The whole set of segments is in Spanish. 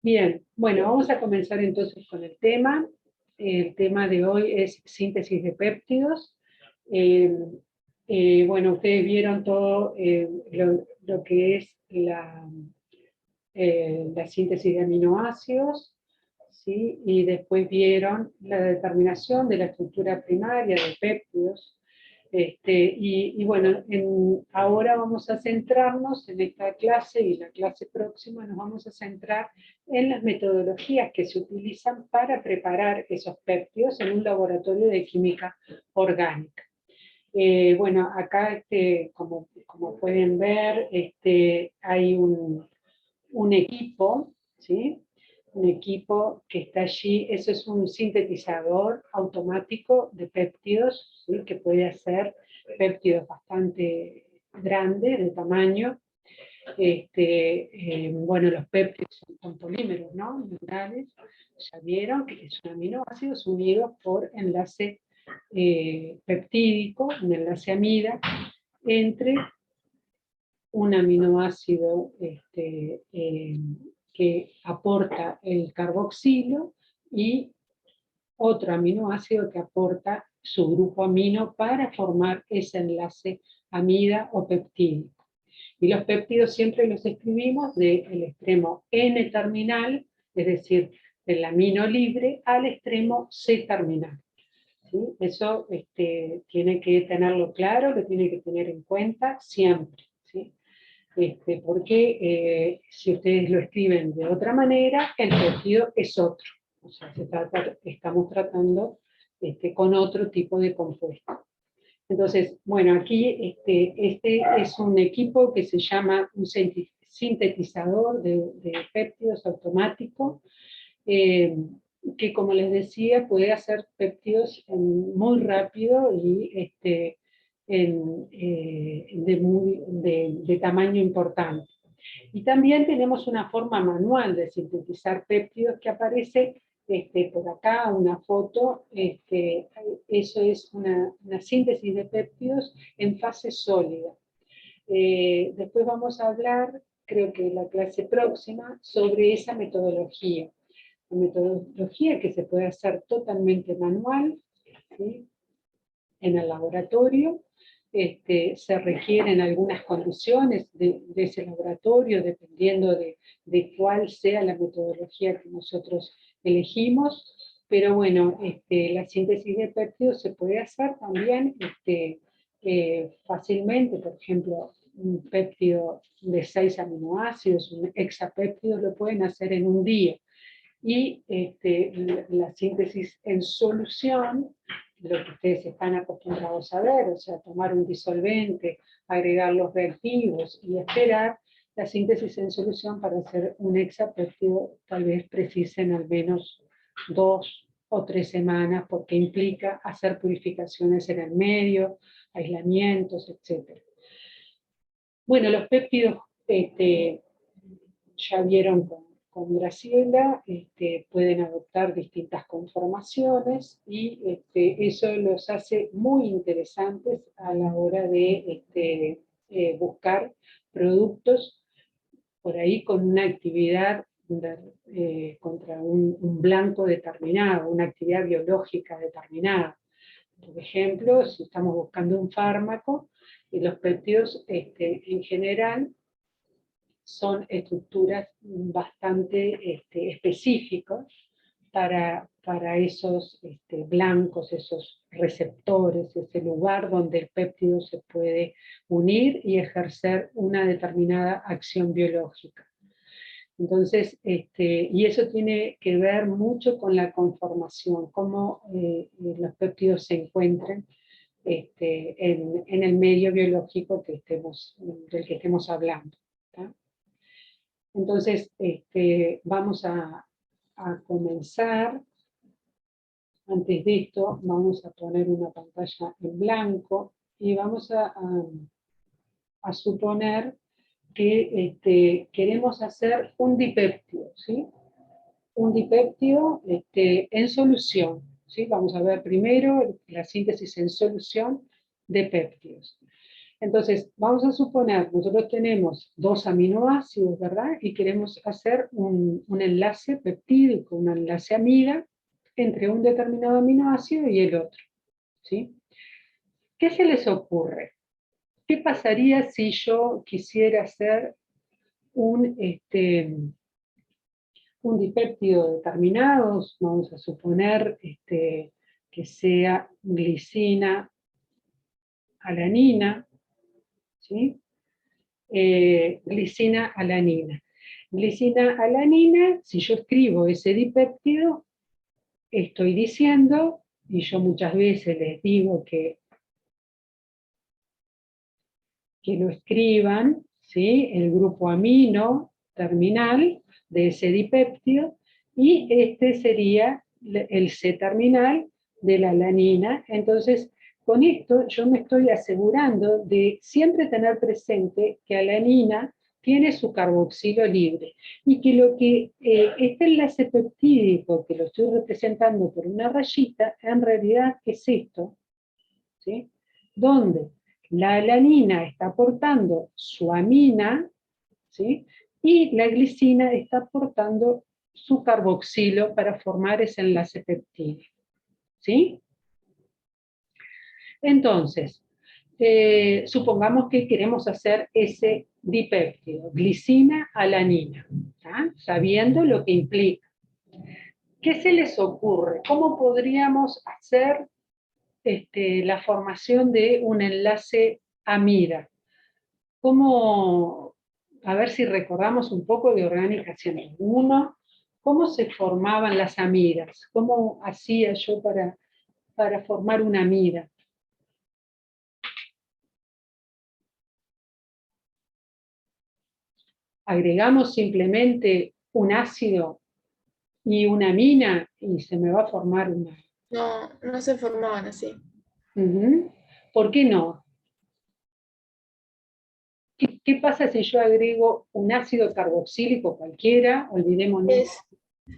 Bien, bueno, vamos a comenzar entonces con el tema. El tema de hoy es síntesis de péptidos. Eh, bueno, ustedes vieron todo lo que es la síntesis de aminoácidos, ¿sí? Y después vieron la determinación de la estructura primaria de péptidos. Y bueno, ahora vamos a centrarnos en esta clase y la clase próxima nos vamos a centrar en las metodologías que se utilizan para preparar esos péptidos en un laboratorio de química orgánica. Bueno, acá, como pueden ver, hay un equipo, ¿sí? Un equipo que está allí, eso es un sintetizador automático de péptidos, ¿sí? Que puede hacer péptidos bastante grandes de tamaño. Bueno, los péptidos son polímeros, ¿no? Minerales, ya vieron que son aminoácidos unidos por enlace peptídico, un enlace amida, entre un aminoácido que aporta el carboxilo y otro aminoácido que aporta su grupo amino para formar ese enlace amida o peptídico. Y los péptidos siempre los escribimos del extremo N-terminal, es decir, del amino libre, al extremo C-terminal. ¿Sí? Eso tiene que tenerlo claro, lo tiene que tener en cuenta siempre. ¿Sí? Porque si ustedes lo escriben de otra manera, el péptido es otro. O sea, estamos tratando con otro tipo de compuesto. Entonces, bueno, aquí este es un equipo que se llama un sintetizador de péptidos automático, eh, que como les decía, puede hacer péptidos muy rápido y de tamaño importante. Y también tenemos una forma manual de sintetizar péptidos que aparece por acá, una foto. Eso es una síntesis de péptidos en fase sólida. Después vamos a hablar, creo que en la clase próxima, sobre esa metodología. La metodología que se puede hacer totalmente manual, ¿sí? En el laboratorio. Se requieren algunas condiciones de ese laboratorio, dependiendo de cuál sea la metodología que nosotros elegimos, pero bueno, la síntesis de péptidos se puede hacer también fácilmente. Por ejemplo, un péptido de 6 aminoácidos, un hexapéptido, lo pueden hacer en un día. Y la síntesis en solución, lo que ustedes están acostumbrados a ver, o sea, tomar un disolvente, agregar los reactivos y esperar. La síntesis en solución para hacer un hexapéptido tal vez precisen al menos 2 o 3 semanas, porque implica hacer purificaciones en el medio, aislamientos, etc. Bueno, los péptidos, ya vieron con Graciela, pueden adoptar distintas conformaciones y eso los hace muy interesantes a la hora de buscar productos por ahí con una actividad contra un blanco determinado, una actividad biológica determinada. Por ejemplo, si estamos buscando un fármaco, y los péptidos en general son estructuras bastante específicas para esos blancos, esos receptores, ese lugar donde el péptido se puede unir y ejercer una determinada acción biológica. Entonces, y eso tiene que ver mucho con la conformación, cómo los péptidos se encuentran en el medio biológico del que estemos hablando. ¿Tá? Entonces, vamos a comenzar. Antes de esto, vamos a poner una pantalla en blanco y vamos a suponer que queremos hacer un dipéptido, ¿sí? Un dipéptido en solución, ¿sí? Vamos a ver primero la síntesis en solución de péptidos. Entonces, vamos a suponer, nosotros tenemos 2 aminoácidos, ¿verdad? Y queremos hacer un enlace peptídico, un enlace amida entre un determinado aminoácido y el otro, ¿sí? ¿Qué se les ocurre? ¿Qué pasaría si yo quisiera hacer un dipéptido determinado? Vamos a suponer que sea glicina alanina, ¿sí? Glicina alanina. Glicina alanina, si yo escribo ese dipéptido, estoy diciendo, y yo muchas veces les digo que lo escriban, ¿sí? El grupo amino terminal de ese dipéptido, y este sería el C terminal de la alanina. Entonces, con esto yo me estoy asegurando de siempre tener presente que alanina tiene su carboxilo libre, y que lo que este enlace peptídico, que lo estoy representando por una rayita, en realidad es esto, ¿sí? Donde la alanina está aportando su amina, ¿sí? Y la glicina está aportando su carboxilo para formar ese enlace peptídico, ¿sí? Entonces, supongamos que queremos hacer ese dipéptido, glicina-alanina, sabiendo lo que implica. ¿Qué se les ocurre? ¿Cómo podríamos hacer la formación de un enlace amida? ¿Cómo, a ver si recordamos un poco de organización? Uno, ¿cómo se formaban las amidas? ¿Cómo hacía yo para formar una amida? Agregamos simplemente un ácido y una amina y se me va a formar una. No, no se formaban así. ¿Por qué no? ¿Qué pasa si yo agrego un ácido carboxílico cualquiera? Olvidémonos Es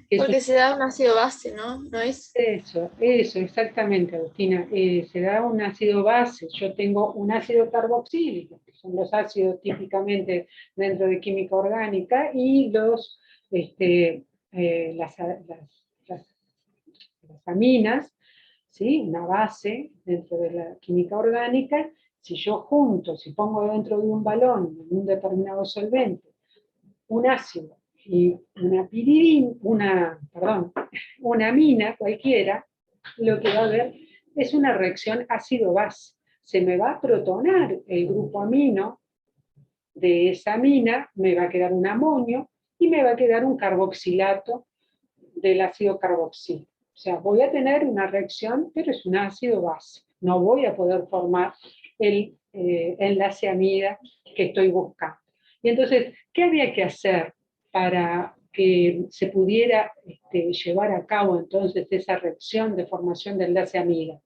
que eso. porque se da un ácido base, ¿no? No es. Eso, exactamente, Agustina. Se da un ácido base. Yo tengo un ácido carboxílico, que son los ácidos típicamente dentro de química orgánica, y este, las aminas, ¿sí? Una base dentro de la química orgánica. Si yo junto, si pongo dentro de un balón, en un determinado solvente, un ácido y una amina cualquiera, lo que va a haber es una reacción ácido-base. Se me va a protonar el grupo amino de esa amina, me va a quedar un amonio y me va a quedar un carboxilato del ácido carboxílico. O sea, voy a tener una reacción, pero es un ácido-base. No voy a poder formar el enlace amida que estoy buscando. Y entonces, ¿qué había que hacer para que se pudiera llevar a cabo entonces esa reacción de formación de enlace amida?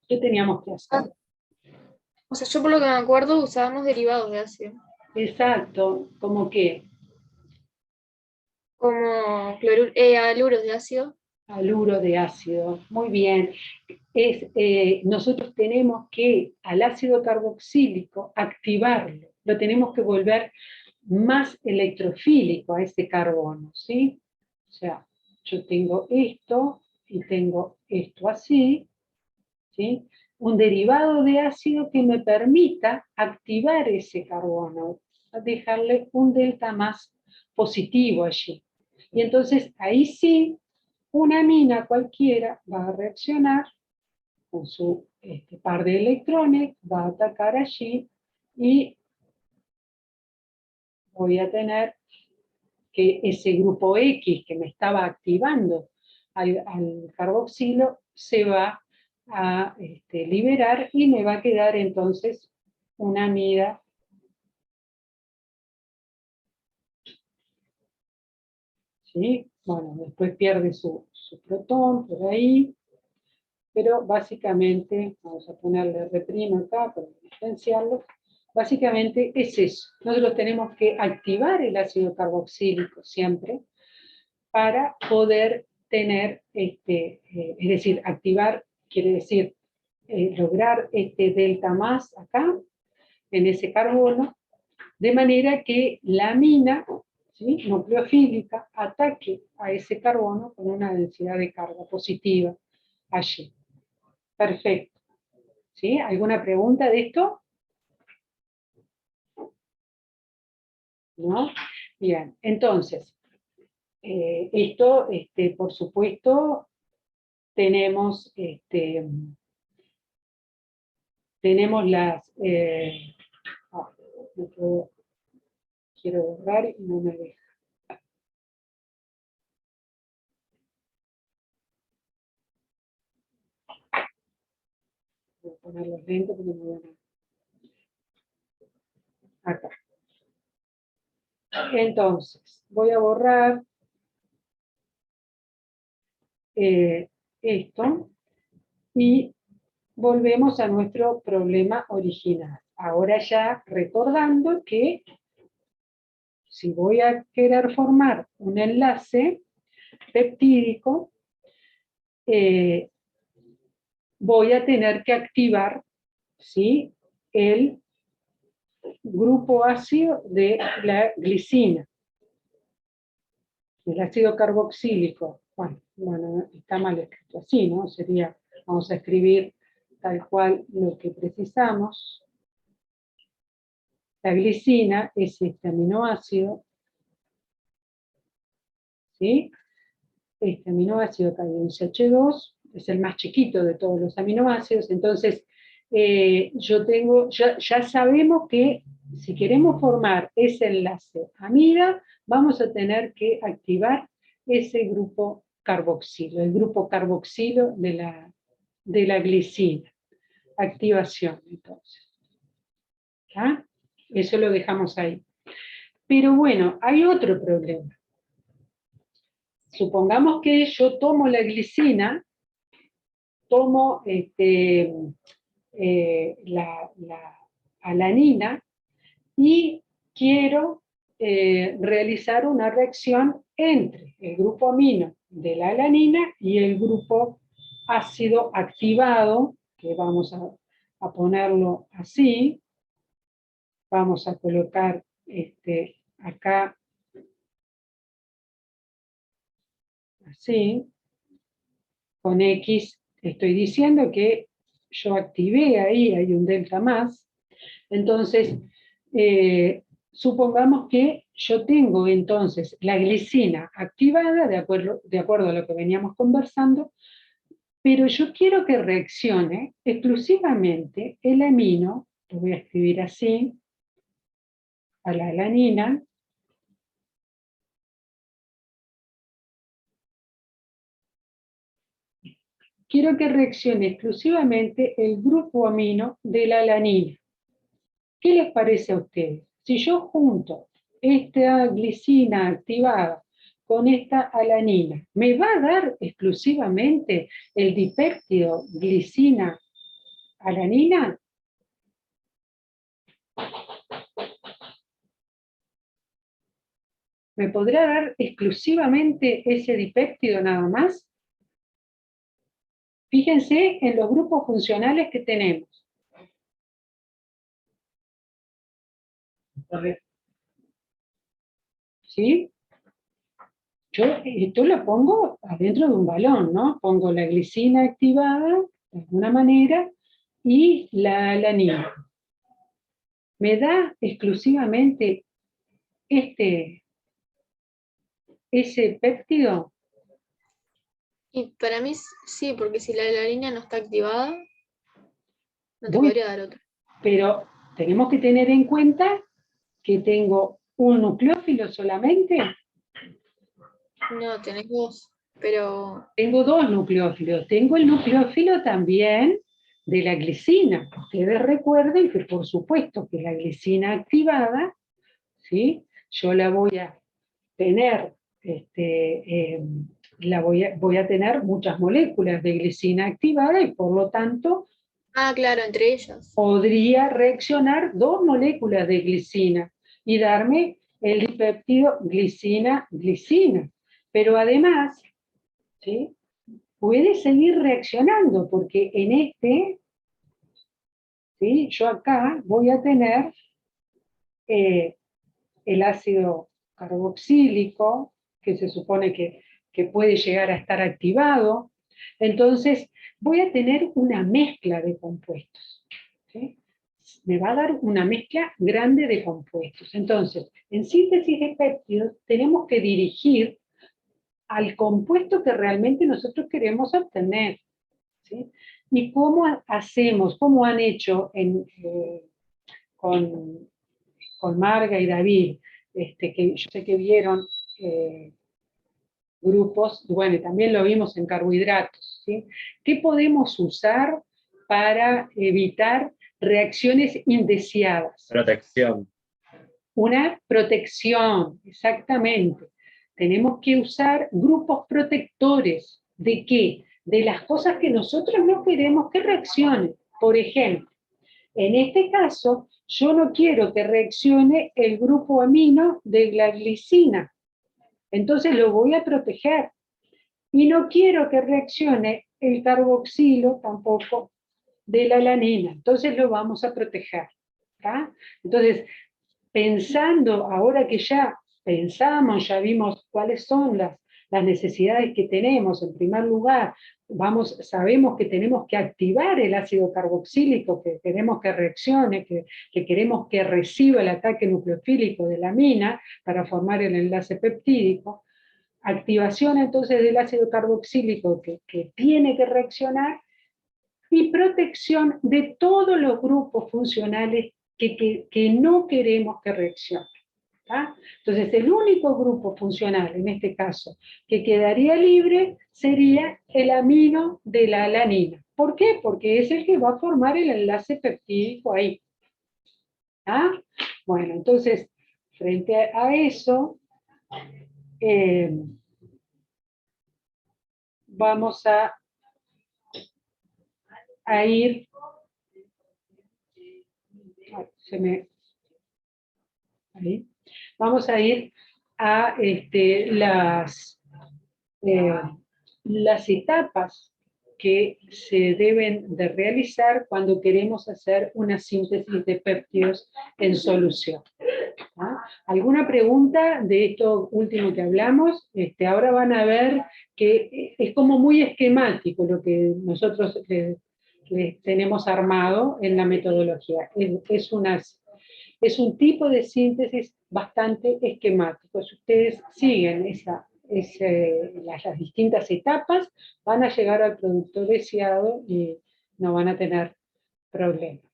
¿Qué teníamos que hacer? Ah, o sea, yo por lo que me acuerdo usábamos derivados de ácido, Exacto, como que como haluros de ácido. haluro de ácido. Muy bien. Nosotros tenemos que al ácido carboxílico activarlo, lo tenemos que volver más electrofílico a ese carbono, ¿sí? O sea, yo tengo esto y tengo esto así, ¿sí? Un derivado de ácido que me permita activar ese carbono, dejarle un delta más positivo allí. Y entonces ahí sí, una amina cualquiera va a reaccionar con su par de electrones, va a atacar allí y voy a tener que ese grupo X que me estaba activando al carboxilo se va a liberar y me va a quedar entonces una amida. ¿Sí? Bueno, después pierde su protón por ahí, pero básicamente, vamos a ponerle R' acá para diferenciarlo, básicamente es eso. Nosotros tenemos que activar el ácido carboxílico siempre para poder tener, es decir, activar, quiere decir, lograr este delta más acá, en ese carbono, de manera que la amina, ¿sí?, nucleofílica, ataque a ese carbono con una densidad de carga positiva allí. Perfecto. ¿Sí? ¿Alguna pregunta de esto? ¿No? Bien, entonces, esto, por supuesto, tenemos, tenemos las... quiero borrar y no me deja. Voy a poner los lentes porque no van a... Acá. Entonces, voy a borrar esto y volvemos a nuestro problema original. Ahora ya recordando que si voy a querer formar un enlace peptídico, voy a tener que activar, ¿sí?, el grupo ácido de la glicina, el ácido carboxílico. Bueno, está mal escrito así, ¿no? Sería, vamos a escribir tal cual lo que precisamos. La glicina es este aminoácido, ¿sí? Este aminoácido acá en CH2, es el más chiquito de todos los aminoácidos, entonces yo tengo, ya sabemos que si queremos formar ese enlace amida, vamos a tener que activar ese grupo carboxilo, el grupo carboxilo de la glicina. Activación, entonces. ¿Ah? Eso lo dejamos ahí. Pero bueno, hay otro problema. Supongamos que yo tomo la glicina, tomo la alanina y quiero realizar una reacción entre el grupo amino de la alanina y el grupo ácido activado, que vamos a ponerlo así. Vamos a colocar acá así, con X estoy diciendo que yo activé ahí, hay un delta más, entonces supongamos que yo tengo entonces la glicina activada, de acuerdo a lo que veníamos conversando, pero yo quiero que reaccione exclusivamente el amino, lo voy a escribir así, a la alanina, quiero que reaccione exclusivamente el grupo amino de la alanina. ¿Qué les parece a ustedes? Si yo junto esta glicina activada con esta alanina, ¿me va a dar exclusivamente el dipéptido glicina-alanina? ¿Me podrá dar exclusivamente ese dipéptido nada más? Fíjense en los grupos funcionales que tenemos. ¿Sí? Yo esto lo pongo adentro de un balón, ¿no? Pongo la glicina activada, de alguna manera, y la alanina. ¿Me da exclusivamente ese péptido? Y para mí sí, porque si la alanina no está activada, no te Bueno, podría dar otra. pero tenemos que tener en cuenta que tengo un nucleófilo solamente. No, tenés dos, pero... Tengo dos nucleófilos. Tengo el nucleófilo también de la glicina. Ustedes recuerden que por supuesto que la glicina activada, ¿sí?, yo la voy a tener, voy a tener muchas moléculas de glicina activada y por lo tanto Ah, claro, entre ellas. podría reaccionar dos moléculas de glicina y darme el dipéptido glicina-glicina. Pero además, ¿sí? Puede seguir reaccionando, porque en este, ¿sí? Yo acá voy a tener el ácido carboxílico, que se supone que puede llegar a estar activado. Entonces, voy a tener una mezcla de compuestos, ¿sí? Me va a dar una mezcla grande de compuestos. Entonces, en síntesis de péptidos, tenemos que dirigir al compuesto que realmente nosotros queremos obtener, ¿sí? ¿Y cómo hacemos, cómo han hecho con, con Marga y David, que yo sé que vieron grupos, bueno, y también lo vimos en carbohidratos, ¿sí? ¿Qué podemos usar para evitar reacciones indeseadas? Protección. Una protección, exactamente. Tenemos que usar grupos protectores. ¿De qué? De las cosas que nosotros no queremos que reaccionen. Por ejemplo, en este caso, yo no quiero que reaccione el grupo amino de la glicina. Entonces lo voy a proteger. Y no quiero que reaccione el carboxilo tampoco de la alanina. Entonces lo vamos a proteger. ¿Tá? Entonces, pensando, ahora que ya pensamos, ya vimos cuáles son las necesidades que tenemos, en primer lugar, sabemos que tenemos que activar el ácido carboxílico, que queremos que reaccione, que queremos que reciba el ataque nucleofílico de la amina para formar el enlace peptídico. Activación entonces del ácido carboxílico que tiene que reaccionar, y protección de todos los grupos funcionales que no queremos que reaccionen. ¿tá? Entonces, el único grupo funcional, en este caso, que quedaría libre sería el amino de la alanina. ¿Por qué? Porque es el que va a formar el enlace peptídico ahí. ¿tá? Bueno, entonces, frente a eso, vamos a ir... Ahí. Vamos a ir a las etapas que se deben de realizar cuando queremos hacer una síntesis de péptidos en solución. ¿Ah? ¿Alguna pregunta de esto último que hablamos? Ahora van a ver que es como muy esquemático lo que nosotros tenemos armado en la metodología. Es un tipo de síntesis bastante esquemático. Si ustedes siguen las distintas etapas, van a llegar al producto deseado y no van a tener problemas.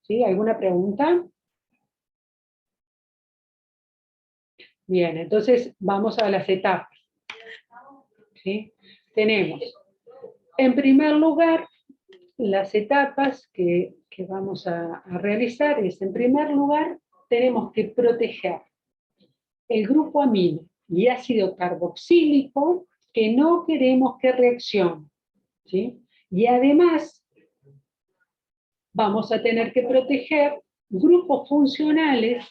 ¿Sí? ¿Alguna pregunta? Bien, entonces vamos a las etapas. ¿Sí? Tenemos, en primer lugar, las etapas que vamos a realizar es, en primer lugar, tenemos que proteger el grupo amino y ácido carboxílico que no queremos que reaccione. ¿Sí? Y además, vamos a tener que proteger grupos funcionales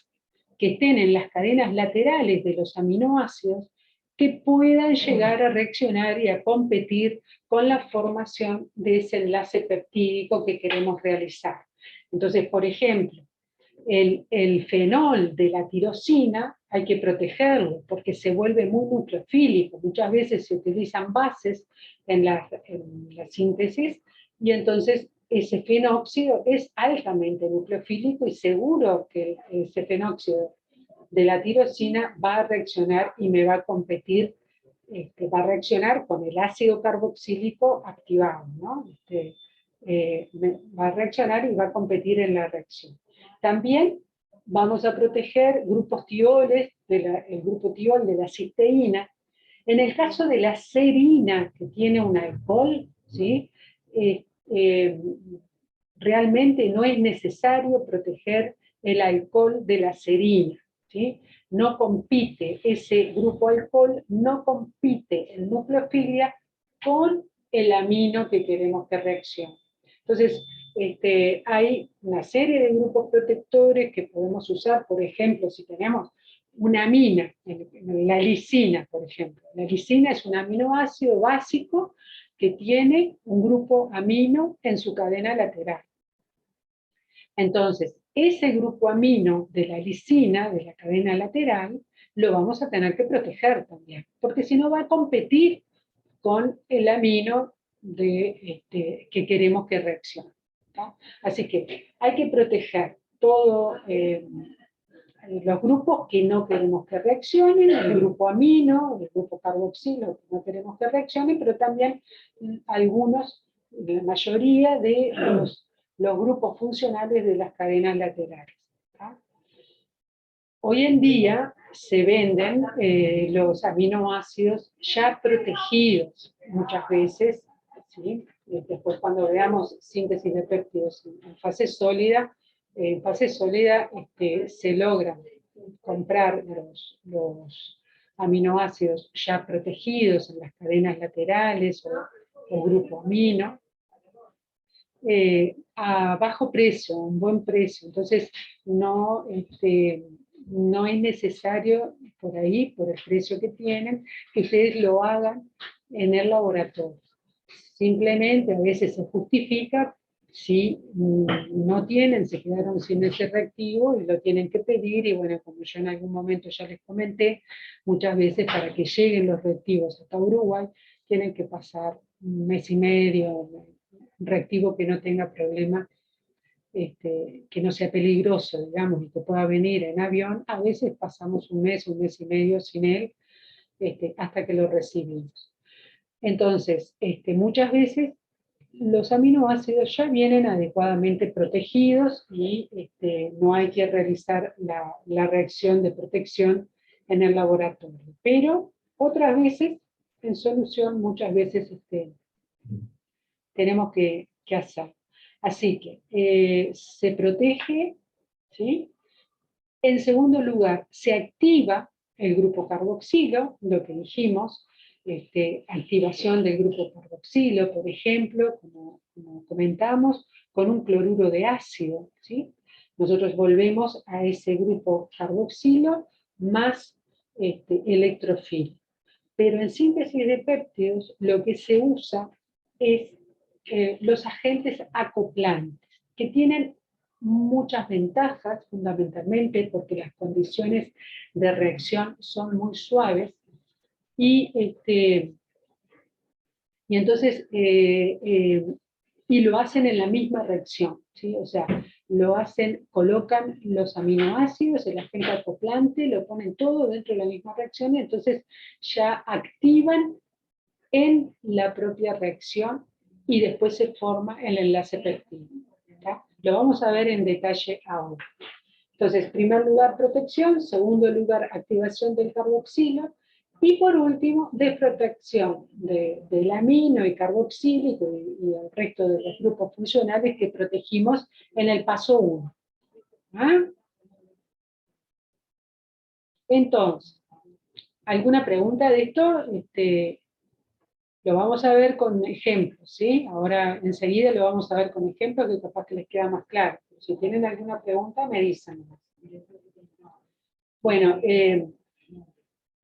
que estén en las cadenas laterales de los aminoácidos que puedan llegar a reaccionar y a competir con la formación de ese enlace peptídico que queremos realizar. Entonces, por ejemplo, el fenol de la tirosina hay que protegerlo porque se vuelve muy nucleofílico. Muchas veces se utilizan bases en la síntesis y entonces ese fenóxido es altamente nucleofílico y seguro que ese fenóxido de la tirosina va a reaccionar y me va a competir, va a reaccionar con el ácido carboxílico activado, ¿no? Va a reaccionar y va a competir en la reacción. También vamos a proteger grupos tioles, el grupo tiol de la cisteína. En el caso de la serina, que tiene un alcohol, ¿sí? Realmente no es necesario proteger el alcohol de la serina. ¿Sí? No compite, ese grupo alcohol no compite en nucleofilia con el amino que queremos que reaccione. Entonces, hay una serie de grupos protectores que podemos usar, por ejemplo, si tenemos una amina, la lisina, por ejemplo. La lisina es un aminoácido básico que tiene un grupo amino en su cadena lateral. Entonces, ese grupo amino de la lisina, de la cadena lateral, lo vamos a tener que proteger también, porque si no va a competir con el amino que queremos que reaccione. ¿Tá? Así que hay que proteger todos los grupos que no queremos que reaccionen, el grupo amino, el grupo carboxilo que no queremos que reaccionen, pero también algunos, la mayoría de los grupos funcionales de las cadenas laterales. ¿Tá? Hoy en día se venden los aminoácidos ya protegidos muchas veces, ¿sí? Después cuando veamos síntesis de péptidos en fase sólida, se logran comprar los aminoácidos ya protegidos en las cadenas laterales o grupo amino, a bajo precio, a un buen precio. Entonces, no es necesario por ahí, por el precio que tienen, que ustedes lo hagan en el laboratorio. Simplemente a veces se justifica si no tienen, se quedaron sin ese reactivo y lo tienen que pedir, y bueno, como yo en algún momento ya les comenté, muchas veces para que lleguen los reactivos hasta Uruguay, tienen que pasar un mes y medio, un reactivo que no tenga problema, que no sea peligroso, digamos, y que pueda venir en avión. A veces pasamos un mes y medio sin él, hasta que lo recibimos. Entonces, muchas veces los aminoácidos ya vienen adecuadamente protegidos y no hay que realizar la reacción de protección en el laboratorio. Pero otras veces, en solución, muchas veces tenemos que hacer. Así que se protege, ¿sí? En segundo lugar, se activa el grupo carboxilo, lo que dijimos, activación del grupo carboxilo, por ejemplo, como comentamos, con un cloruro de ácido, ¿sí? Nosotros volvemos a ese grupo carboxilo más electrofilo. Pero en síntesis de péptidos lo que se usa es los agentes acoplantes, que tienen muchas ventajas, fundamentalmente porque las condiciones de reacción son muy suaves, y entonces y lo hacen en la misma reacción, ¿sí? O sea, lo hacen, colocan los aminoácidos, el agente acoplante, lo ponen todo dentro de la misma reacción, y entonces ya activan en la propia reacción y después se forma el enlace péptido. Lo vamos a ver en detalle ahora. Entonces, primer lugar, protección; segundo lugar, activación del carboxilo; y por último, desprotección del amino y carboxílico y el resto de los grupos funcionales que protegimos en el paso 1. ¿Ah? Entonces, ¿alguna pregunta de esto? Lo vamos a ver con ejemplos, ¿sí? Ahora enseguida lo vamos a ver con ejemplos que capaz que les queda más claro. Si tienen alguna pregunta, me dicen. Bueno,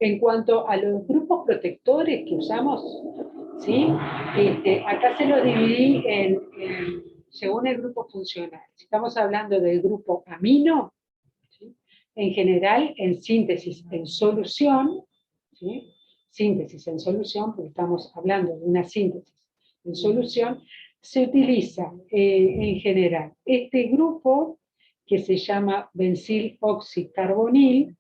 en cuanto a los grupos protectores que usamos, ¿sí? Acá se los dividí según el grupo funcional. Si estamos hablando del grupo amino, ¿sí? En general, en síntesis en solución, ¿sí? Síntesis en solución, porque estamos hablando de una síntesis en solución, se utiliza en general este grupo que se llama benzil-oxicarbonil,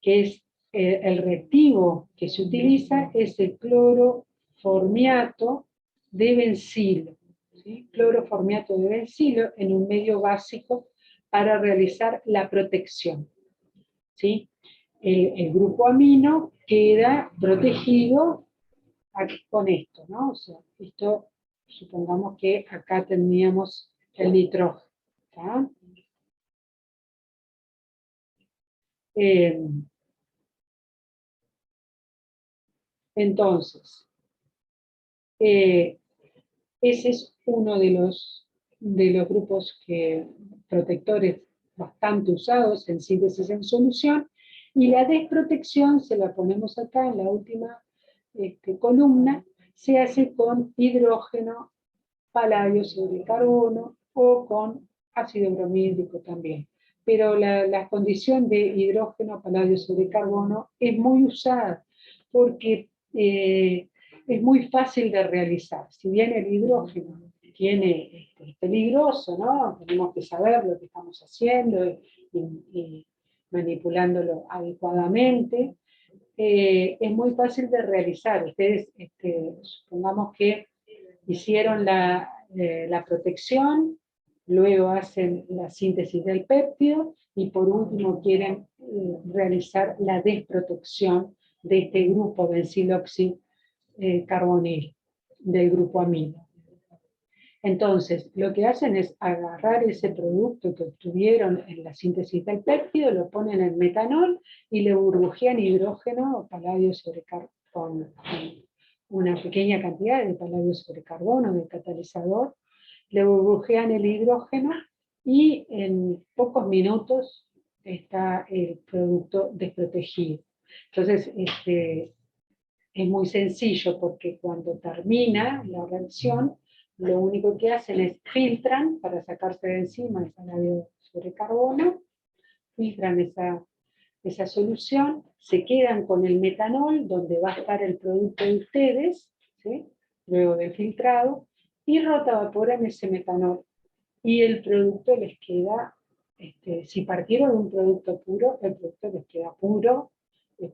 que es el reactivo que se utiliza, es el cloroformiato de bencilo, ¿sí? Cloroformiato de bencilo en un medio básico para realizar la protección, ¿sí? El grupo amino queda protegido aquí con esto, ¿no? O sea, esto, supongamos que acá teníamos el nitrógeno, ¿tá? Entonces, ese es uno de los grupos protectores bastante usados en síntesis en solución, Y la desprotección, se la ponemos acá en la última columna, se hace con hidrógeno, paladio sobre carbono o con ácido bromídrico también. Pero la condición de hidrógeno, paladio sobre carbono es muy usada porque es muy fácil de realizar. Si bien el hidrógeno es peligroso, ¿no? Tenemos que saber lo que estamos haciendo y manipulándolo adecuadamente. Es muy fácil de realizar. Ustedes, supongamos que hicieron la protección, luego hacen la síntesis del péptido y por último quieren realizar la desprotección de este grupo benziloxicarbonil del grupo amino. Entonces, lo que hacen es agarrar ese producto que obtuvieron en la síntesis del péptido, lo ponen en metanol y le burbujean hidrógeno o paladio sobre con una pequeña cantidad de paladio sobre carbono, de catalizador, le burbujean el hidrógeno y en pocos minutos está el producto desprotegido. Entonces, es muy sencillo porque cuando termina la reacción, lo único que hacen es filtran para sacarse de encima el paladio sobre carbono, filtran esa solución, se quedan con el metanol, donde va a estar el producto de ustedes, ¿sí? Luego del filtrado, y rotaevaporan ese metanol. Y el producto les queda, si partieron de un producto puro, el producto les queda puro,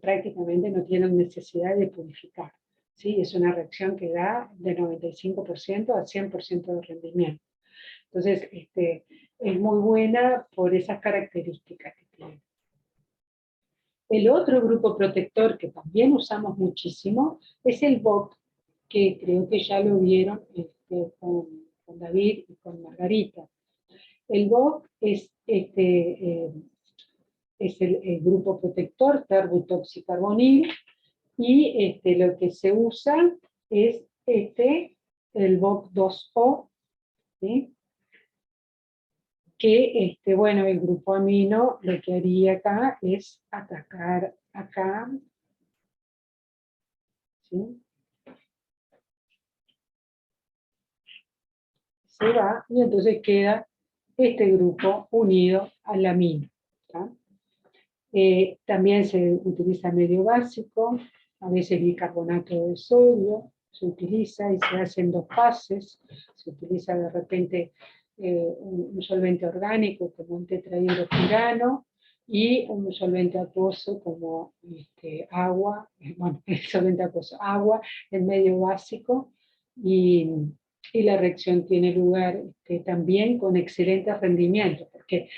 prácticamente no tienen necesidad de purificar. ¿Sí? Es una reacción que da de 95% a 100% de rendimiento. Entonces, es muy buena por esas características que tiene. El otro grupo protector que también usamos muchísimo es el BOC, que creo que ya lo vieron con David y con Margarita. El BOC es el grupo protector terbutoxicarbonil y lo que se usa es el BOC 2O, ¿sí? Que bueno, el grupo amino lo que haría acá es atacar acá, ¿sí? Se va y entonces queda este grupo unido al amino. También se utiliza medio básico, a veces bicarbonato de sodio, se utiliza y se hacen dos fases, se utiliza de repente un solvente orgánico como un tetrahidrofurano y un solvente acuoso como agua, bueno, el solvente acuoso, agua, el medio básico, y la reacción tiene lugar también con excelentes rendimientos, porque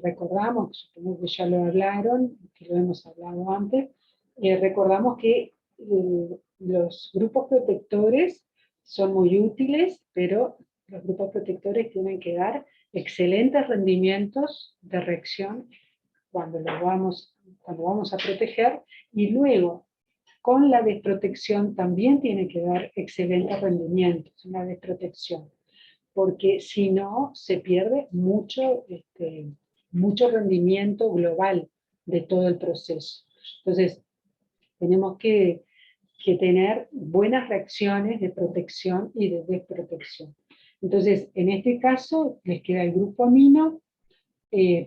recordamos, supongo que ya lo hablaron, que lo hemos hablado antes, recordamos que los grupos protectores son muy útiles, pero los grupos protectores tienen que dar excelentes rendimientos de reacción cuando vamos a proteger, y luego con la desprotección también tiene que dar excelentes rendimientos, una desprotección, porque si no se pierde mucho rendimiento global de todo el proceso. Entonces, tenemos que tener buenas reacciones de protección y de desprotección. Entonces, en este caso, les queda el grupo amino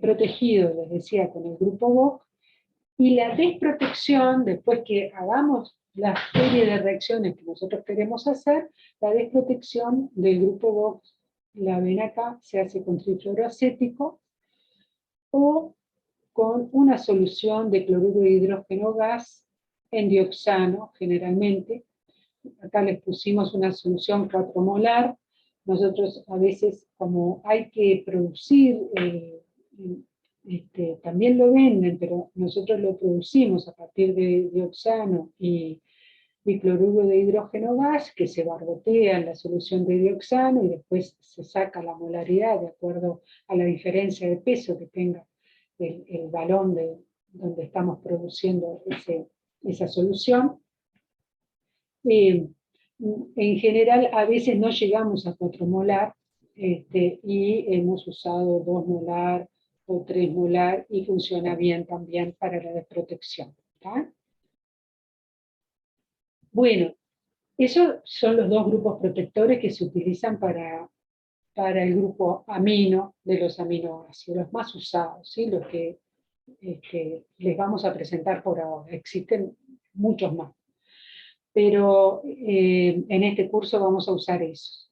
protegido, les decía, con el grupo BOC, y la desprotección, después que hagamos la serie de reacciones que nosotros queremos hacer, la desprotección del grupo BOC, la ven acá, se hace con trifluoroacético o con una solución de cloruro de hidrógeno gas en dioxano, generalmente. Acá les pusimos una solución 4 molar. Nosotros a veces, como hay que producir, también lo venden, pero nosotros lo producimos a partir de dioxano y cloruro de hidrógeno gas, que se barbotea en la solución de dioxano y después se saca la molaridad de acuerdo a la diferencia de peso que tenga el balón donde estamos produciendo esa solución. En general, a veces no llegamos a 4 molar y hemos usado 2 molar o 3 molar y funciona bien también para la desprotección. ¿Tá? Bueno, esos son los dos grupos protectores que se utilizan para el grupo amino de los aminoácidos, los más usados, ¿sí? Los que les vamos a presentar por ahora. Existen muchos más, pero en este curso vamos a usar esos.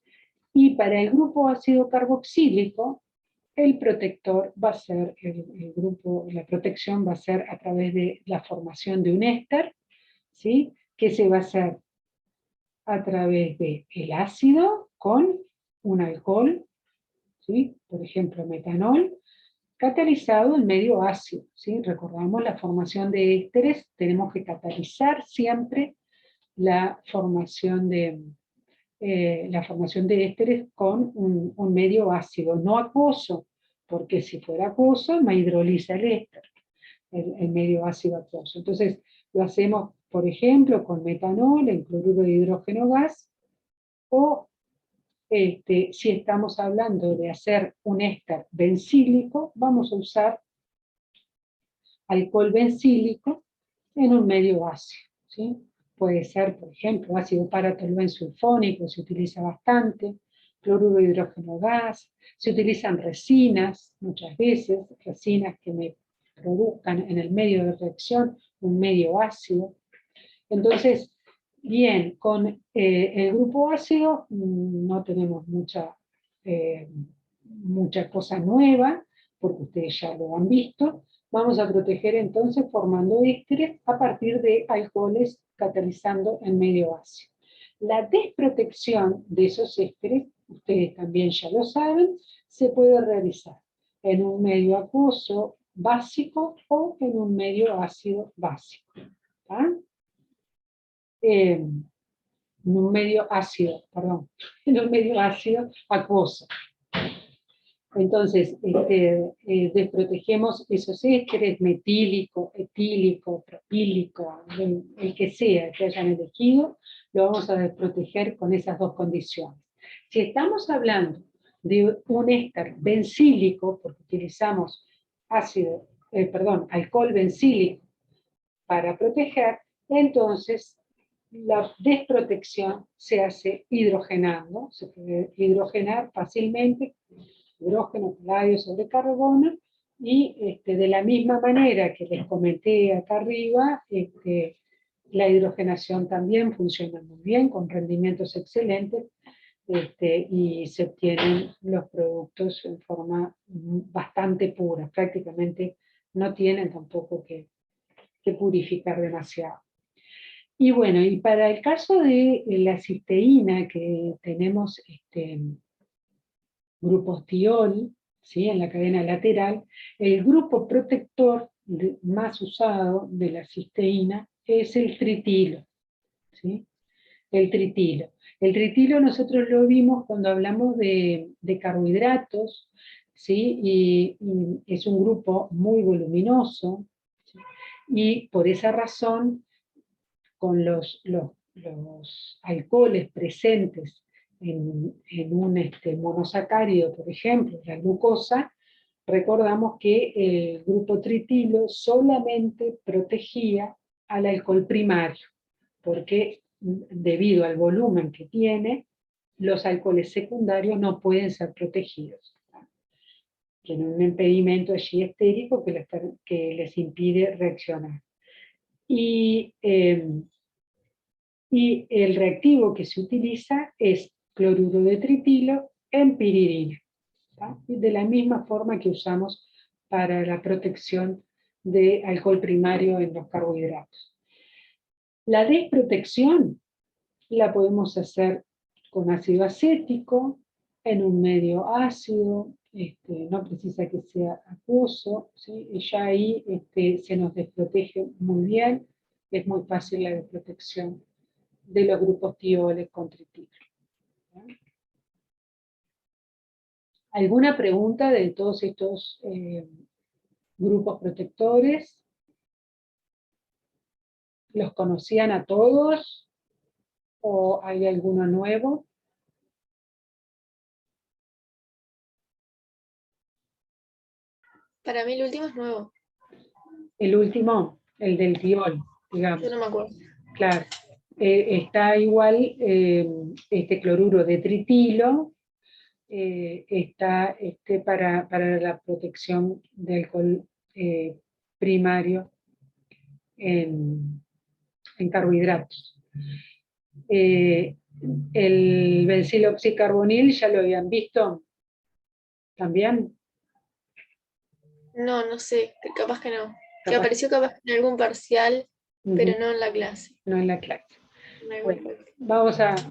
Y para el grupo ácido carboxílico, el protector va a ser, la protección va a ser a través de la formación de un éster, ¿sí? Que se va a hacer a través del ácido con un alcohol, ¿sí? Por ejemplo metanol, catalizado en medio ácido, ¿sí? Recordamos la formación de ésteres, tenemos que catalizar siempre la formación de ésteres con un medio ácido, no acuoso, porque si fuera acuoso me hidroliza el éster, el medio ácido acuoso. Entonces lo hacemos, por ejemplo, con metanol, en cloruro de hidrógeno gas, o si estamos hablando de hacer un éster bencílico, vamos a usar alcohol bencílico en un medio ácido, ¿sí? Puede ser, por ejemplo, ácido paratoluensulfónico, se utiliza bastante, cloruro de hidrógeno gas, se utilizan resinas, muchas veces, resinas que me produzcan en el medio de reacción un medio ácido. Entonces, bien, con el grupo ácido no tenemos mucha cosa nueva, porque ustedes ya lo han visto. Vamos a proteger entonces formando ésteres a partir de alcoholes catalizando en medio ácido. La desprotección de esos ésteres, ustedes también ya lo saben, se puede realizar en un medio acuoso básico o en un medio ácido básico. ¿Tá? En un medio ácido, perdón, en un medio ácido acuoso. Entonces, desprotegemos esos ésteres, metílico, etílico, propílico, el que sea que hayan elegido, lo vamos a desproteger con esas dos condiciones. Si estamos hablando de un éster bencílico, porque utilizamos alcohol bencílico para proteger, entonces la desprotección se hace hidrogenando, se puede hidrogenar fácilmente, hidrógeno, paladio sobre carbono, y de la misma manera que les comenté acá arriba, la hidrogenación también funciona muy bien, con rendimientos excelentes, y se obtienen los productos en forma bastante pura, prácticamente no tienen tampoco que purificar demasiado. Y bueno, y para el caso de la cisteína, que tenemos grupos tiol, ¿sí? En la cadena lateral, el grupo protector más usado de la cisteína es el tritilo, ¿sí? El tritilo. El tritilo nosotros lo vimos cuando hablamos de carbohidratos, ¿sí? Y es un grupo muy voluminoso, ¿sí? Y por esa razón, con los alcoholes presentes en un monosacárido, por ejemplo, la glucosa, recordamos que el grupo tritilo solamente protegía al alcohol primario, porque debido al volumen que tiene, los alcoholes secundarios no pueden ser protegidos. Tienen un impedimento allí estérico que les impide reaccionar. Y el reactivo que se utiliza es cloruro de tritilo en piridina, ¿tá? De la misma forma que usamos para la protección de alcohol primario en los carbohidratos. La desprotección la podemos hacer con ácido acético, en un medio ácido, no precisa que sea acuoso, ¿sí? Y ya ahí se nos desprotege muy bien, es muy fácil la desprotección de los grupos tioles con tritilo. ¿Alguna pregunta de todos estos grupos protectores? ¿Los conocían a todos? ¿O hay alguno nuevo? Para mí el último es nuevo. El último, el del tiol, digamos. Yo no me acuerdo. Claro. Está igual este cloruro de tritilo, está para la protección de alcohol primario en carbohidratos. El benziloxicarbonil ya lo habían visto también. No, no sé, capaz que no. Que Capaz, apareció capaz en algún parcial, pero no en la clase. no en la clase. En algún Bueno, parcial.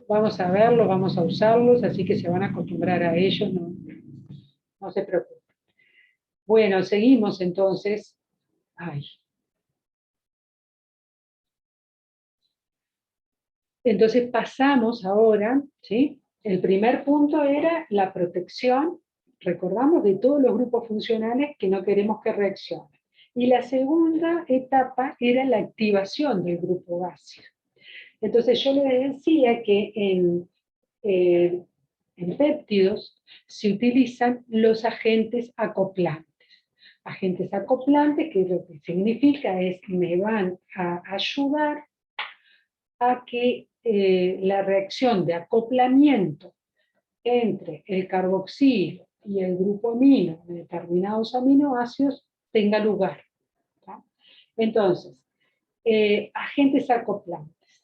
vamos a verlos, vamos a usarlos, así que se van a acostumbrar a ellos, no, no se preocupen. Bueno, seguimos entonces. Ay. Entonces pasamos ahora, ¿sí? El primer punto era la protección, recordamos, de todos los grupos funcionales que no queremos que reaccionen. Y la segunda etapa era la activación del grupo básico. Entonces yo les decía que en péptidos se utilizan los agentes acoplantes. Agentes acoplantes, que lo que significa es que me van a ayudar a que la reacción de acoplamiento entre el carboxilo y el grupo amino de determinados aminoácidos tenga lugar. ¿tá? Entonces, agentes acoplantes.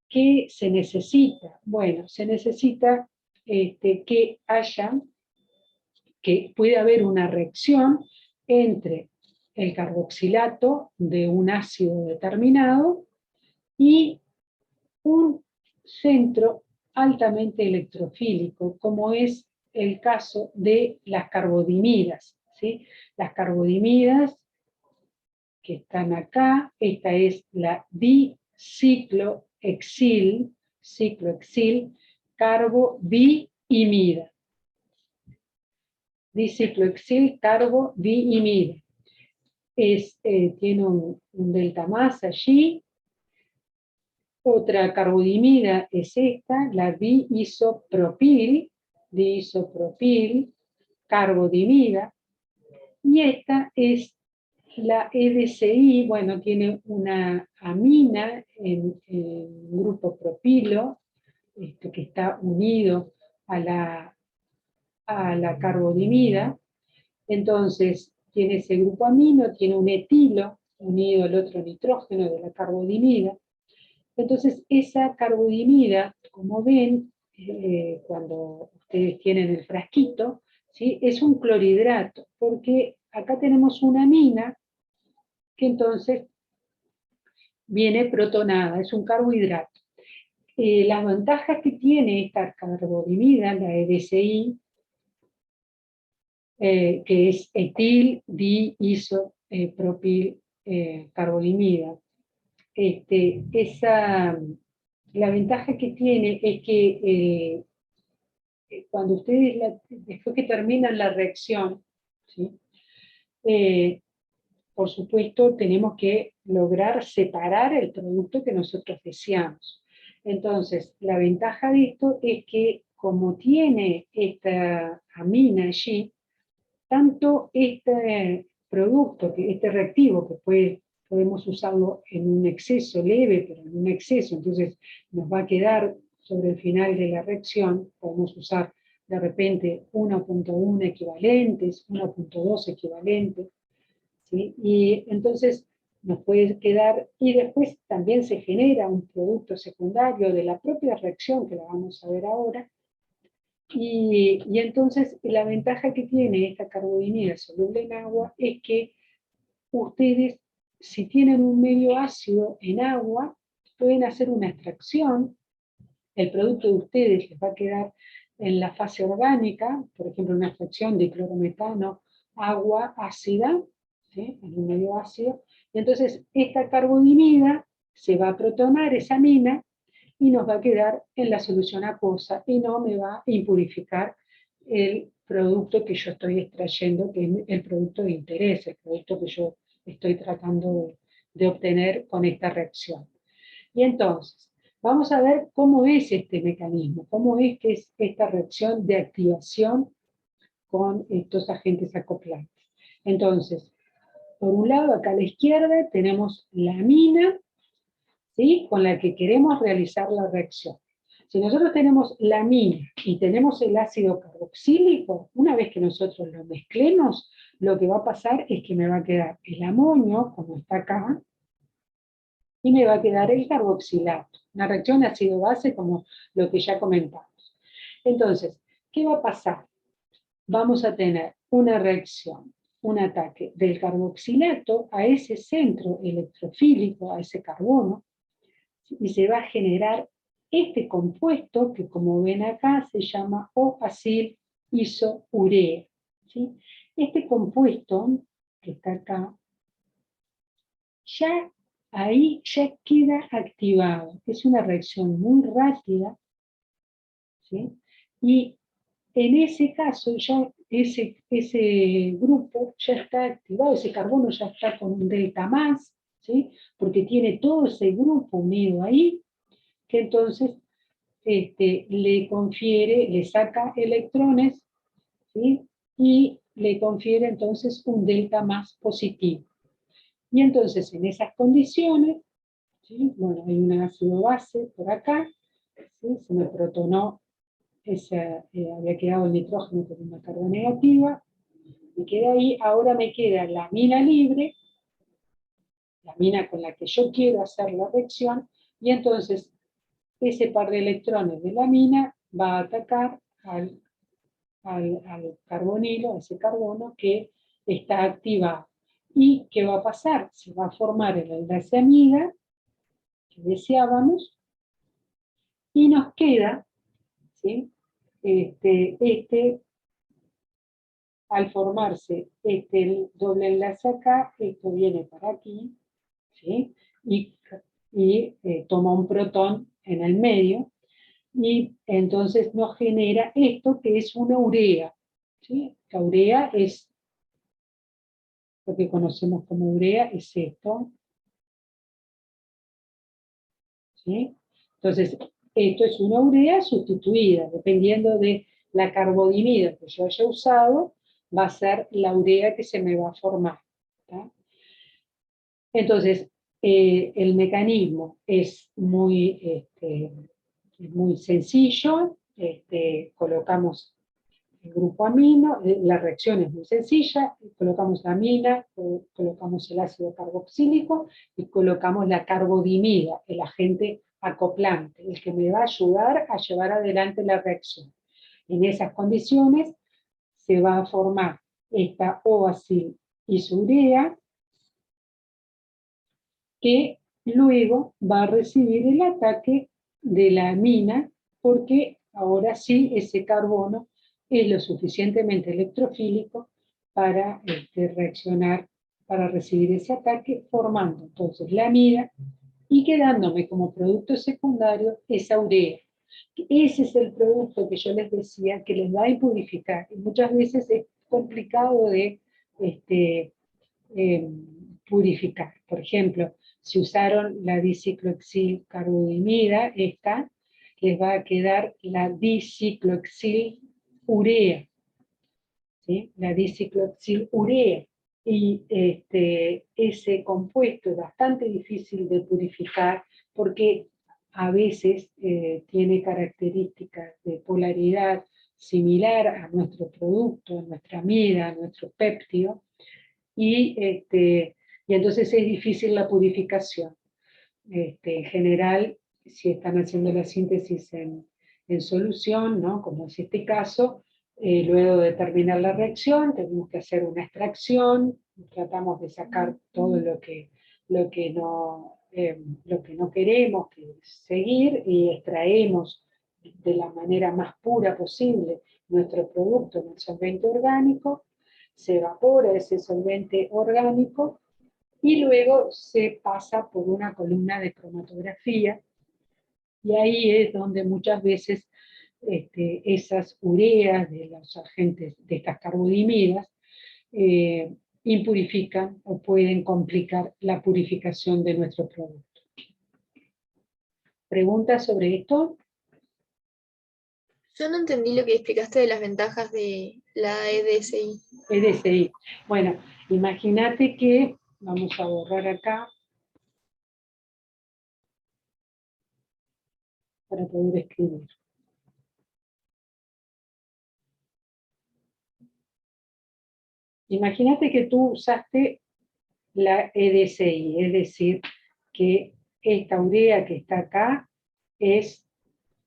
¿Qué se necesita? Bueno, se necesita que pueda haber una reacción entre el carboxilato de un ácido determinado y un centro altamente electrofílico, como es el caso de las carbodimidas. ¿sí? Las carbodimidas que están acá, esta es la diciclohexil, ciclohexil, carbodiimida. Diciclohexil, carbodiimida. Tiene un delta más allí. Otra carbodimida es esta, la diisopropil, carbodimida, y esta es la EDCI, bueno, tiene una amina en grupo propilo, que está unido a la carbodimida, entonces tiene ese grupo amino, tiene un etilo unido al otro nitrógeno de la carbodimida. Entonces, esa carbodimida, como ven, cuando ustedes tienen el frasquito, ¿sí? Es un clorhidrato, porque acá tenemos una amina que entonces viene protonada, es un carbohidrato. Las ventajas que tiene esta carbodimida, la EDCI, que es etil diisopropil carbodimida, la ventaja que tiene es que cuando ustedes, después que terminan la reacción, ¿sí? Por supuesto tenemos que lograr separar el producto que nosotros deseamos. Entonces, la ventaja de esto es que como tiene esta amina allí, tanto este producto, este reactivo, que podemos usarlo en un exceso leve, pero en un exceso, entonces nos va a quedar sobre el final de la reacción, podemos usar de repente 1.1 equivalentes, 1.2 equivalentes, ¿sí? Y entonces nos puede quedar, y después también se genera un producto secundario de la propia reacción, que la vamos a ver ahora, y entonces la ventaja que tiene esta carbodimida soluble en agua es que ustedes, si tienen un medio ácido en agua, pueden hacer una extracción, el producto de ustedes les va a quedar en la fase orgánica, por ejemplo una extracción de clorometano, agua ácida, ¿sí? En un medio ácido, y entonces esta carbodimida se va a protonar esa amina y nos va a quedar en la solución acuosa y no me va a impurificar el producto que yo estoy extrayendo, que es el producto de interés, el producto que yo estoy tratando de obtener con esta reacción. Y entonces, vamos a ver cómo es este mecanismo, cómo es que es esta reacción de activación con estos agentes acoplantes. Entonces, por un lado, acá a la izquierda tenemos la amina, ¿sí?, con la que queremos realizar la reacción. Si nosotros tenemos la amina y tenemos el ácido carboxílico, una vez que nosotros lo mezclemos, lo que va a pasar es que me va a quedar el amonio, como está acá, y me va a quedar el carboxilato, una reacción ácido-base como lo que ya comentamos. Entonces, ¿qué va a pasar? Vamos a tener una reacción, un ataque del carboxilato a ese centro electrofílico, a ese carbono, y se va a generar este compuesto que, como ven acá, se llama O-acil isourea, ¿sí? Este compuesto que está acá, ya ahí ya queda activado. Es una reacción muy rápida, ¿sí? Y en ese caso, ya ese grupo ya está activado, ese carbono ya está con un delta más, ¿sí?, porque tiene todo ese grupo unido ahí, que entonces le confiere, le saca electrones, ¿sí?, y le confiere entonces un delta más positivo. Y entonces en esas condiciones, ¿sí?, bueno, hay un ácido base por acá, ¿sí?, se me protonó, había quedado el nitrógeno con una carga negativa, me queda ahí, ahora me queda la amina libre, la amina con la que yo quiero hacer la reacción, y entonces ese par de electrones de la amina va a atacar al carbonilo, a ese carbono que está activado. ¿Y qué va a pasar? Se va a formar el enlace amida que deseábamos, y nos queda, ¿sí?, al formarse el doble enlace acá, esto viene para aquí, ¿sí?, y toma un protón en el medio, y entonces nos genera esto que es una urea, ¿sí? La urea es lo que conocemos como urea, es esto, ¿sí? Entonces, esto es una urea sustituida, dependiendo de la carbodimida que yo haya usado, va a ser la urea que se me va a formar, ¿tá? Entonces, el mecanismo es muy sencillo, colocamos el grupo amino, la reacción es muy sencilla, colocamos la amina, colocamos el ácido carboxílico y colocamos la carbodimida, el agente acoplante, el que me va a ayudar a llevar adelante la reacción. En esas condiciones se va a formar esta O-acil isurea, que luego va a recibir el ataque de la amina, porque ahora sí ese carbono es lo suficientemente electrofílico para reaccionar, para recibir ese ataque, formando entonces la amida y quedándome como producto secundario esa urea. Ese es el producto que yo les decía que les va a impurificar, y muchas veces es complicado de eh, purificar. Por ejemplo, si usaron la dicicloxilcarbonimida, esta, les va a quedar la dicicloxilurea, ¿sí?, la dicicloxilurea. Y ese compuesto es bastante difícil de purificar porque a veces tiene características de polaridad similar a nuestro producto, a nuestra amida, a nuestro péptido, y entonces es difícil la purificación. En general, si están haciendo la síntesis en solución, ¿no?, como es este caso, luego de terminar la reacción, tenemos que hacer una extracción, tratamos de sacar todo lo que no queremos seguir, y extraemos de la manera más pura posible nuestro producto en el solvente orgánico, se evapora ese solvente orgánico y luego se pasa por una columna de cromatografía, y ahí es donde muchas veces esas ureas de los agentes, de estas carbodimidas, impurifican o pueden complicar la purificación de nuestro producto. ¿Preguntas sobre esto? Yo no entendí lo que explicaste de las ventajas de la EDSI. EDSI. Bueno, imagínate que, vamos a borrar acá, para poder escribir. Imagínate que tú usaste la EDSI, es decir, que esta urea que está acá es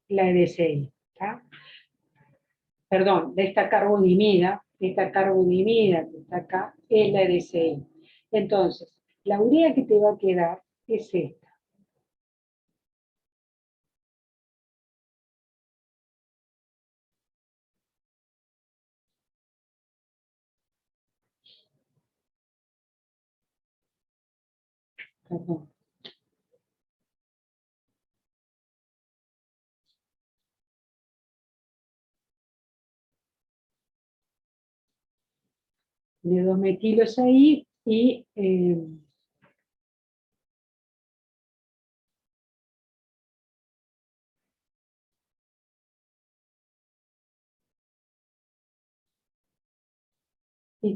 la EDSI, ¿tá? Perdón, de esta carbonimida que está acá es la EDSI. Entonces, la urea que te va a quedar es esta. Perdón. Tiene 2 metilos ahí y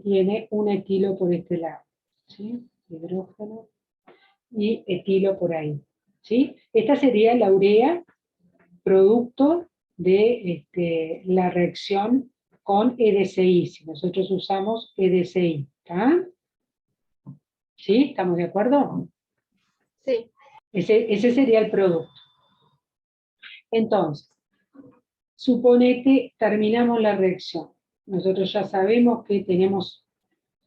tiene un etilo por este lado, ¿sí? Hidrógeno y etilo por ahí, ¿sí? Esta sería la urea producto de la reacción con EDCI, si nosotros usamos EDCI, ¿está? ¿Sí? ¿Estamos de acuerdo? Sí. Ese sería el producto. Entonces, suponete, terminamos la reacción. Nosotros ya sabemos que tenemos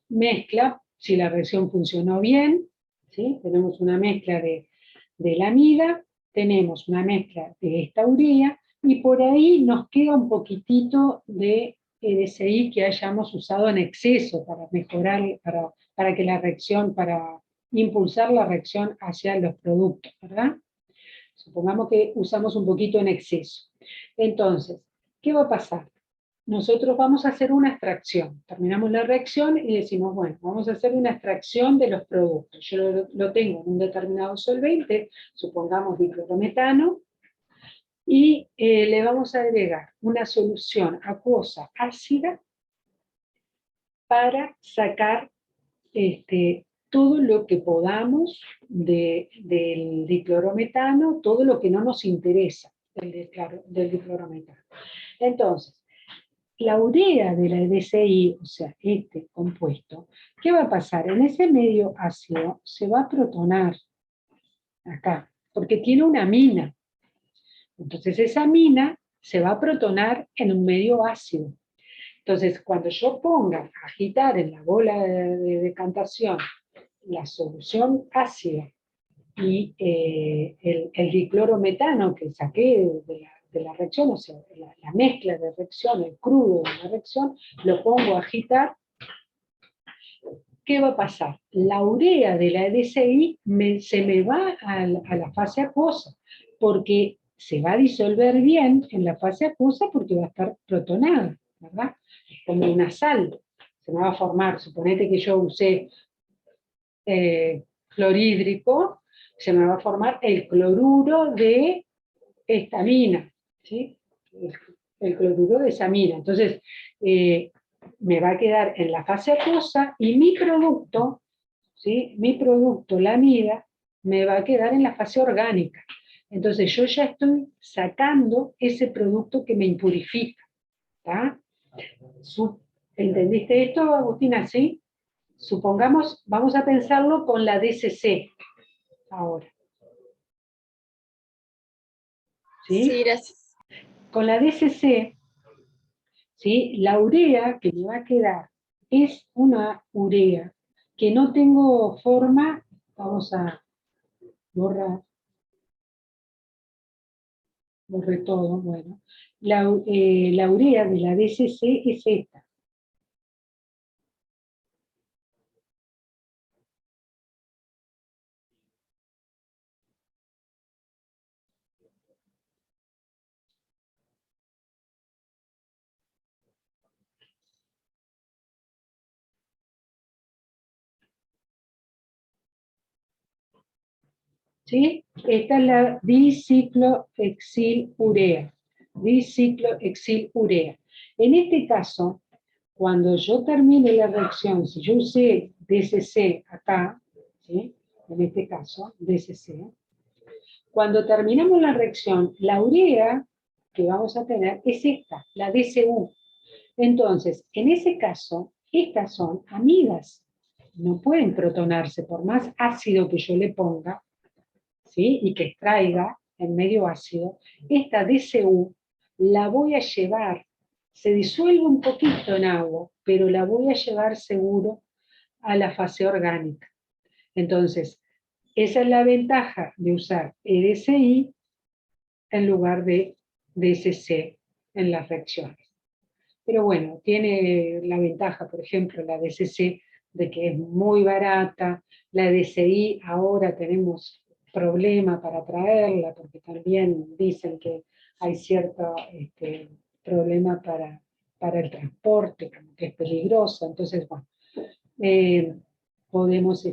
mezcla, si la reacción funcionó bien, ¿sí? Tenemos una mezcla de la amida, tenemos una mezcla de esta urea, y por ahí nos queda un poquitito de EDCI que hayamos usado en exceso para mejorar, para que la reacción, para impulsar la reacción hacia los productos, ¿verdad? Supongamos que usamos un poquito en exceso. Entonces, ¿qué va a pasar? Nosotros vamos a hacer una extracción. Terminamos la reacción y decimos, bueno, vamos a hacer una extracción de los productos. Yo lo tengo en un determinado solvente, supongamos diclorometano, y le vamos a agregar una solución acuosa ácida para sacar todo lo que podamos del diclorometano, todo lo que no nos interesa del diclorometano. Entonces, la urea de la EDCI, o sea, este compuesto, ¿qué va a pasar? En ese medio ácido se va a protonar acá, porque tiene una amina. Entonces esa amina se va a protonar en un medio ácido. Entonces, cuando yo ponga a agitar en la bola de decantación la solución ácida y el diclorometano que saqué de la reacción, o sea, la mezcla de reacción, el crudo de la reacción, lo pongo a agitar, ¿qué va a pasar? La urea de la EDCI se me va a la fase acuosa, porque se va a disolver bien en la fase acuosa porque va a estar protonada, ¿verdad? Es como una sal, se me va a formar, suponete que yo usé clorhídrico, se me va a formar el cloruro de esta amina, ¿sí? El cloruro de esa amina. Entonces, me va a quedar en la fase acuosa y mi producto, ¿sí? Mi producto, la amida, me va a quedar en la fase orgánica. Entonces, yo ya estoy sacando ese producto que me impurifica. ¿Está? ¿Entendiste esto, Agustina? ¿Sí? Supongamos, vamos a pensarlo con la DCC ahora. ¿Sí? Sí, gracias. Con la DCC, ¿sí? La urea que me va a quedar es una urea que no tengo forma, vamos a borrar, borré todo, bueno. La urea de la DCC es esta. ¿Sí? Esta es la diciclohexylurea. diciclohexil-urea. En este caso, cuando yo termine la reacción, si yo usé DCC acá, ¿sí? En este caso, DCC, cuando terminamos la reacción, la urea que vamos a tener es esta, la DCU. Entonces, en ese caso, estas son amigas, no pueden protonarse, por más ácido que yo le ponga, ¿sí? Y que extraiga en medio ácido, esta DCU la voy a llevar, se disuelve un poquito en agua, pero la voy a llevar seguro a la fase orgánica. Entonces, esa es la ventaja de usar EDCI en lugar de DCC en las reacciones. Pero bueno, tiene la ventaja, por ejemplo, la DCC, de que es muy barata, la DCI ahora tenemos problema para traerla, porque también dicen que hay cierto problema para el transporte, como que es peligrosa, entonces, bueno, podemos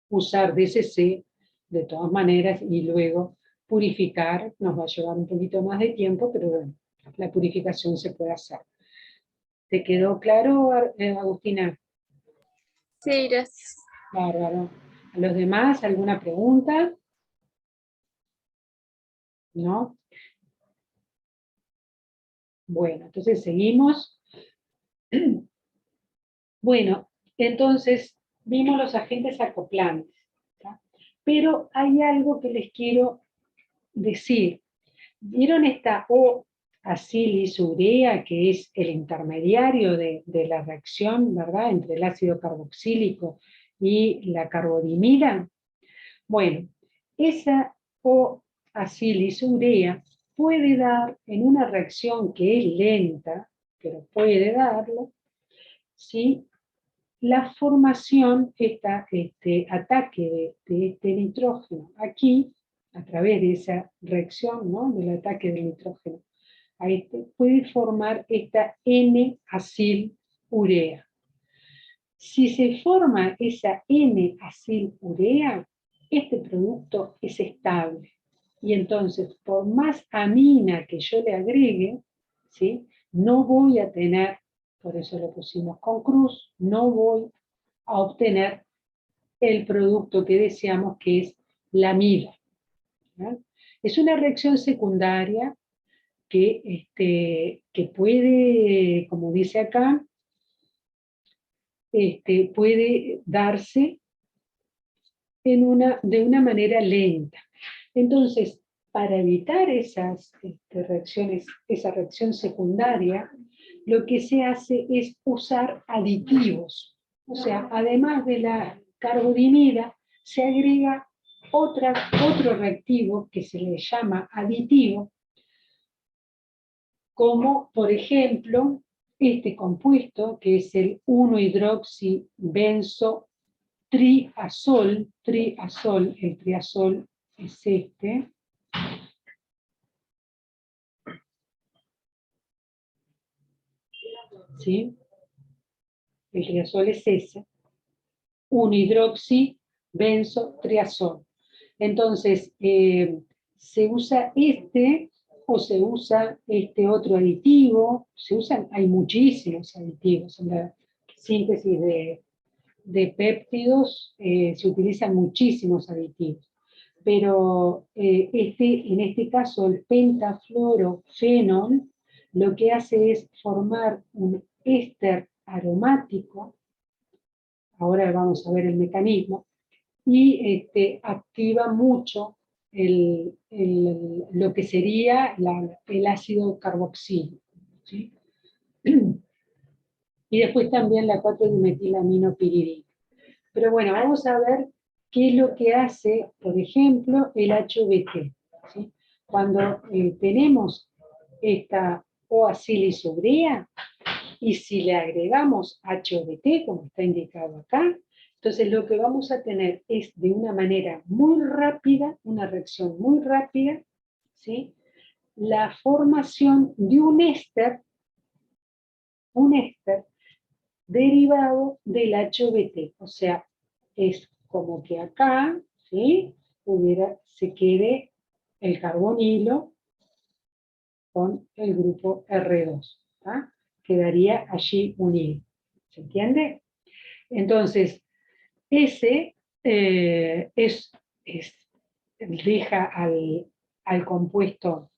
usar DCC de todas maneras y luego purificar, nos va a llevar un poquito más de tiempo, pero bueno, la purificación se puede hacer. ¿Te quedó claro, Agustina? Sí, gracias. Bárbaro. ¿A los demás alguna pregunta? ¿No? Bueno, entonces seguimos. Bueno, entonces vimos los agentes acoplantes, ¿tá? Pero hay algo que les quiero decir. ¿Vieron esta O-acilisurea, que es el intermediario de la reacción, ¿verdad?, entre el ácido carboxílico y la carbonimida? Bueno, esa O-acilisurea puede dar en una reacción que es lenta, pero puede darlo, ¿sí?, la formación, este ataque de este nitrógeno aquí, a través de esa reacción, ¿no?, del ataque del nitrógeno, puede formar esta N-acil-urea. Si se forma esa N-acil-urea, este producto es estable. Y entonces, por más amina que yo le agregue, ¿sí?, no voy a tener, por eso lo pusimos con cruz, no voy a obtener el producto que deseamos, que es la amida, ¿no? Es una reacción secundaria que puede, como dice acá, puede darse de una manera lenta. Entonces, para evitar esas reacciones, esa reacción secundaria, lo que se hace es usar aditivos. O sea, además de la carbonimida, se agrega otro reactivo que se le llama aditivo, como por ejemplo este compuesto que es el 1-hidroxibenzotriazol, el triazol es este, ¿sí? El triazol es ese, 1-hidroxibenzotriazol. Entonces, se usa o se usa este otro aditivo, hay muchísimos aditivos en la síntesis de péptidos, se utilizan muchísimos aditivos, pero en este caso el pentafluorofenol lo que hace es formar un éster aromático, ahora vamos a ver el mecanismo, y activa mucho lo que sería el ácido carboxílico, ¿sí? Y después también la 4-dimetilaminopiridina. Pero bueno, vamos a ver qué es lo que hace, por ejemplo, el HBT, ¿sí? Cuando tenemos esta O-acilisurea, y si le agregamos HBT, como está indicado acá, entonces lo que vamos a tener es de una manera muy rápida, una reacción muy rápida, ¿sí?, la formación de un éster derivado del HBT. O sea, es como que acá, ¿sí?, se quede el carbonilo con el grupo R2. ¿Tá? Quedaría allí unido. ¿Se entiende? Entonces, ese deja al compuesto,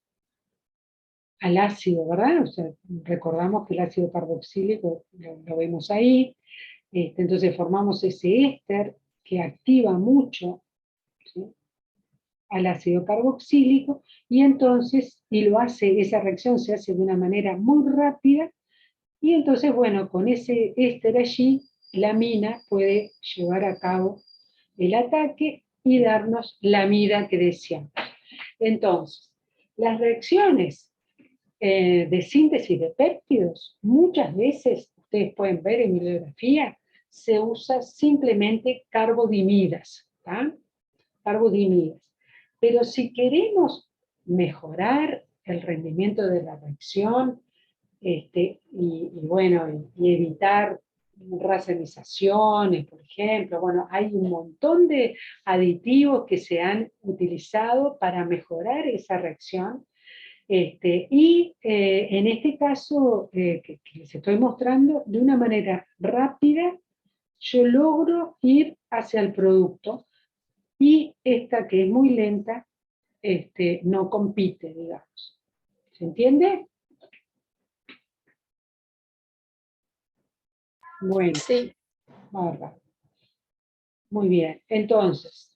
al ácido, ¿verdad? O sea, recordamos que el ácido carboxílico lo vemos ahí. Entonces formamos ese éster que activa mucho, ¿sí?, al ácido carboxílico, y entonces, esa reacción se hace de una manera muy rápida, y entonces, bueno, con ese éster allí, la mina puede llevar a cabo el ataque y darnos la amida que deseamos. Entonces, las reacciones de síntesis de péptidos, muchas veces, ustedes pueden ver en bibliografía, se usa simplemente carbodimidas, ¿tá? Carbodimidas. Pero si queremos mejorar el rendimiento de la reacción, y evitar racemizaciones, por ejemplo, bueno, hay un montón de aditivos que se han utilizado para mejorar esa reacción. En este caso que les estoy mostrando, de una manera rápida, yo logro ir hacia el producto, y esta que es muy lenta, no compite, digamos. ¿Se entiende? Bueno, Sí. bárbaro. Muy bien, entonces,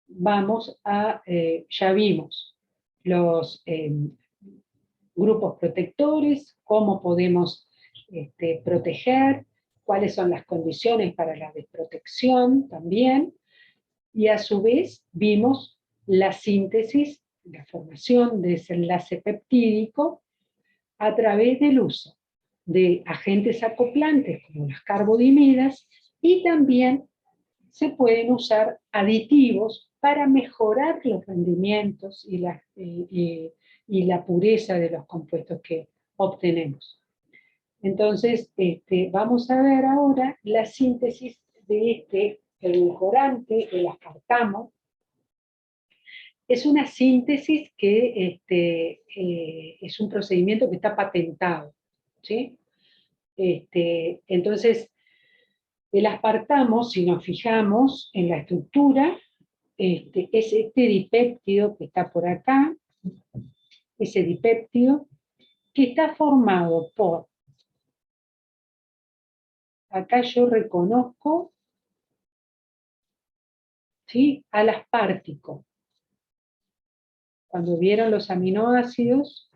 vamos a, ya vimos los grupos protectores, cómo podemos proteger, cuáles son las condiciones para la desprotección también, y a su vez vimos la síntesis, la formación de ese enlace peptídico a través del uso de agentes acoplantes como las carbodimidas, y también se pueden usar aditivos para mejorar los rendimientos y la pureza de los compuestos que obtenemos. Entonces, vamos a ver ahora la síntesis de este edulcorante, el aspartamo. Es una síntesis que es un procedimiento que está patentado, ¿sí? Entonces, el aspartamo, si nos fijamos en la estructura, es este dipéptido que está por acá, ese dipéptido, que está formado por, acá yo reconozco, ¿sí?, al aspartico. Cuando vieron los aminoácidos,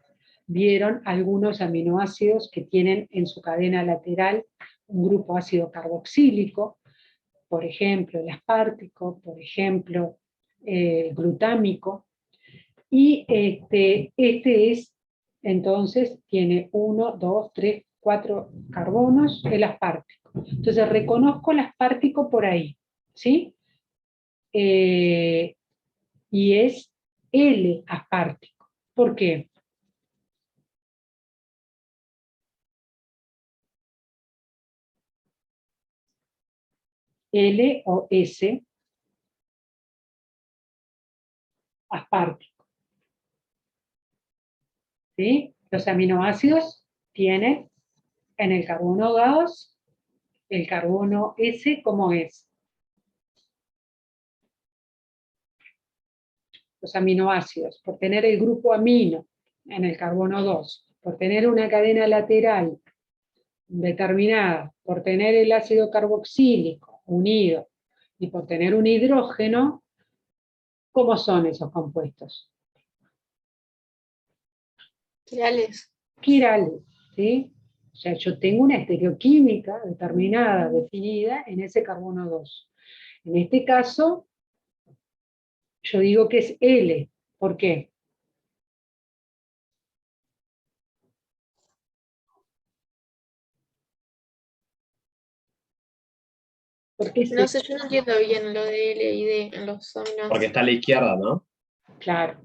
vieron algunos aminoácidos que tienen en su cadena lateral un grupo ácido carboxílico, por ejemplo el aspartico, por ejemplo glutámico, y entonces tiene 1, 2, 3, 4 carbonos, el aspartico. Entonces reconozco el aspartico por ahí, ¿sí? Y es L-aspartico. ¿Por qué? L o S aspartico. ¿Sí? Los aminoácidos tienen en el carbono 2 el carbono S, ¿cómo es? Los aminoácidos, por tener el grupo amino en el carbono 2, por tener una cadena lateral determinada, por tener el ácido carboxílico unido y por tener un hidrógeno, ¿cómo son esos compuestos? Quirales. Quirales, ¿sí? O sea, yo tengo una estereoquímica determinada, definida en ese carbono 2. En este caso, yo digo que es L. ¿Por qué? Porque No sé, yo no entiendo bien lo de L y D en los aminoácidos. Porque está a la izquierda, ¿no? claro.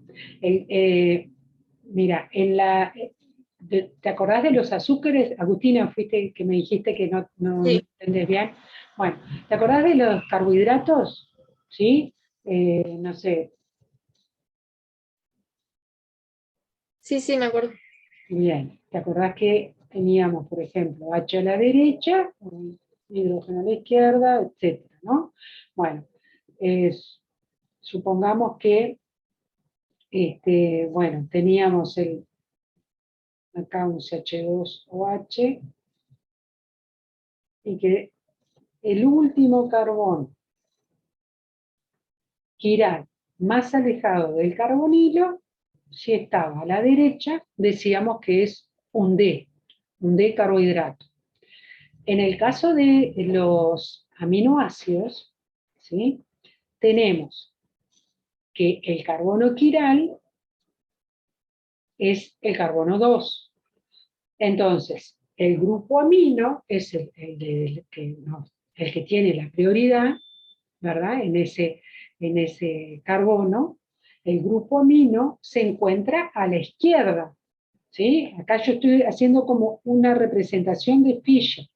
Mira, ¿te acordás de los azúcares? Agustina, fuiste que me dijiste que no Sí. entendés bien. Bueno, ¿te acordás de los carbohidratos? ¿Sí? No sé, Sí, sí, me acuerdo. Bien, ¿te acordás que teníamos, por ejemplo, H a la derecha, un hidrógeno a la izquierda, etcétera, ¿no? Bueno, supongamos que, bueno, teníamos acá un CH2OH y que el último carbón chiral más alejado del carbonilo, si estaba a la derecha, decíamos que es un D carbohidrato. En el caso de los aminoácidos, ¿sí? Tenemos que el carbono chiral es el carbono 2. Entonces, el grupo amino es el que tiene la prioridad, ¿verdad? En ese carbono, el grupo amino se encuentra a la izquierda, ¿sí? Acá yo estoy haciendo como una representación de Fischer,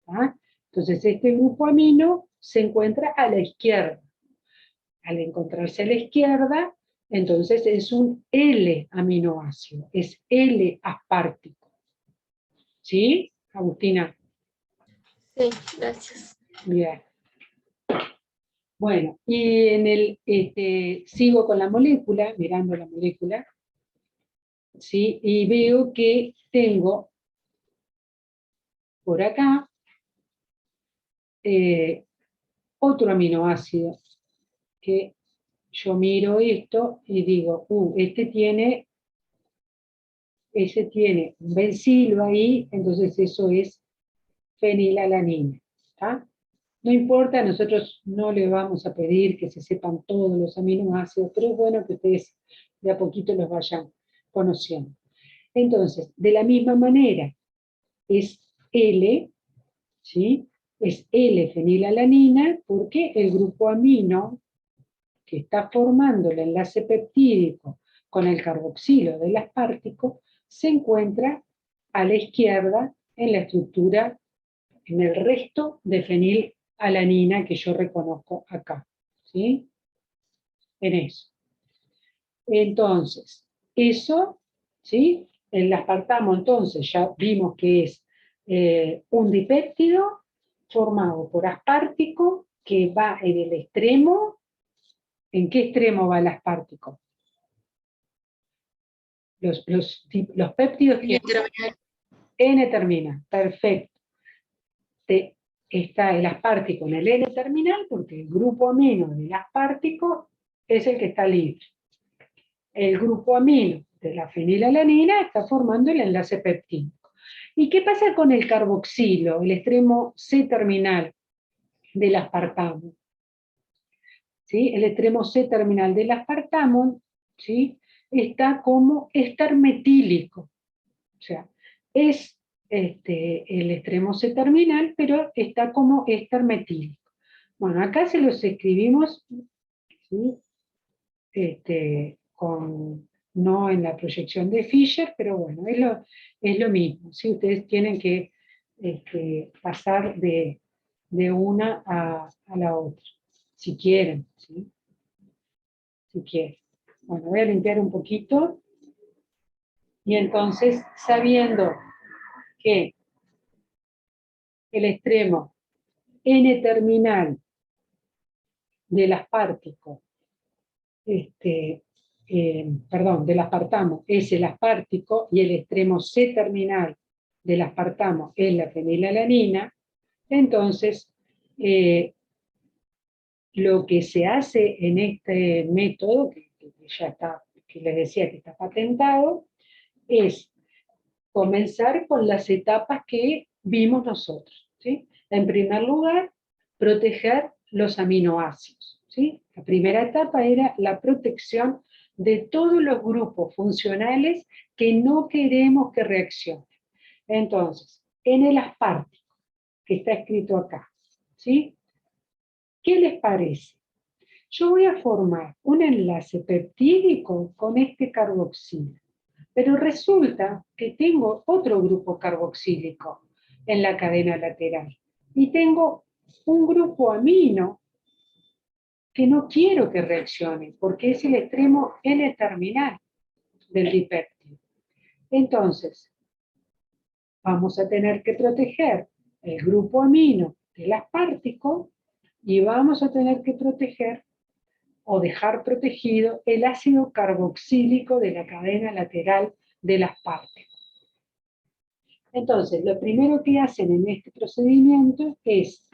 ¿ah? Entonces, este grupo amino se encuentra a la izquierda. Al encontrarse a la izquierda, entonces es un L-aminoácido, es L-aspartico. ¿Sí, Agustina? Sí, gracias. Bien. Bueno, y sigo con la molécula, mirando la molécula, ¿sí? Y veo que tengo por acá otro aminoácido, que yo miro esto y digo, ese tiene un bencilo ahí, entonces eso es fenilalanina. ¿Está? No importa, nosotros no le vamos a pedir que se sepan todos los aminoácidos, pero es bueno que ustedes de a poquito los vayan conociendo. Entonces, de la misma manera, es L, ¿sí? Es L-fenilalanina porque el grupo amino que está formando el enlace peptídico con el carboxilo del aspartico se encuentra a la izquierda en la estructura, en el resto de fenilalanina que yo reconozco acá, ¿sí? En eso. Entonces, eso, ¿sí? El aspartamo, entonces, ya vimos que es un dipéptido formado por aspartico que va en el extremo. ¿En qué extremo va el aspartico? Los péptidos que N-terminal, perfecto. Está el aspartico en el N-terminal porque el grupo amino del aspartico es el que está libre. El grupo amino de la fenilalanina está formando el enlace peptídico. ¿Y qué pasa con el carboxilo, el extremo C-terminal del aspartamo? ¿Sí? El extremo C-terminal del aspartamo, ¿sí? Está como éster metílico. O sea, es el extremo C-terminal, pero está como éster metílico. Bueno, acá se los escribimos, ¿sí? No en la proyección de Fischer, pero bueno, es lo mismo. ¿Sí? Ustedes tienen que pasar de una a la otra, si quieren. ¿Sí? Si quieren. Bueno, voy a limpiar un poquito. Y entonces, sabiendo que el extremo N-terminal del aspartico, del aspartamo es el aspartico y el extremo C-terminal del aspartamo es la fenilalanina, entonces lo que se hace en este método, que ya está, que les decía que está patentado, es comenzar con las etapas que vimos nosotros, ¿sí? En primer lugar, proteger los aminoácidos, ¿sí? La primera etapa era la protección de todos los grupos funcionales que no queremos que reaccionen. Entonces, en el aspartico, que está escrito acá, ¿sí? ¿Qué les parece? Yo voy a formar un enlace peptídico con este carboxilo. Pero resulta que tengo otro grupo carboxílico en la cadena lateral. Y tengo un grupo amino que no quiero que reaccione, porque es el extremo N-terminal. del dipéptido. Entonces, vamos a tener que proteger el grupo amino del aspartico y vamos a tener que proteger o dejar protegido el ácido carboxílico de la cadena lateral del aspartico. Entonces, lo primero que hacen en este procedimiento es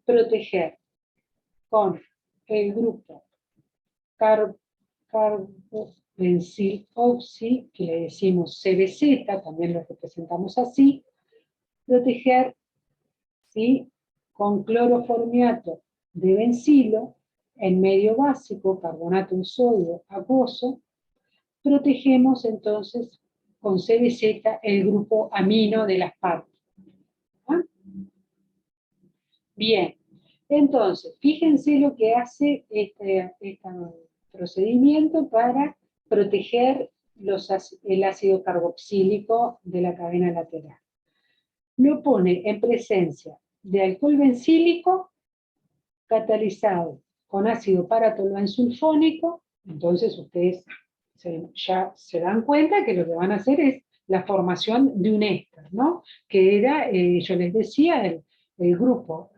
proteger con el grupo carbobensil oxi, que le decimos CBZ, también lo representamos así, proteger, ¿sí?, con cloroformiato de bencilo en medio básico, carbonato de sodio acuoso, protegemos entonces con CBZ el grupo amino de las partes. ¿Ah? Bien, entonces, fíjense lo que hace este procedimiento para proteger el ácido carboxílico de la cadena lateral. Lo pone en presencia de alcohol bencílico catalizado con ácido paratoluensulfónico. Entonces ustedes ya se dan cuenta que lo que van a hacer es la formación de un éster, ¿no? Que era, yo les decía, el grupo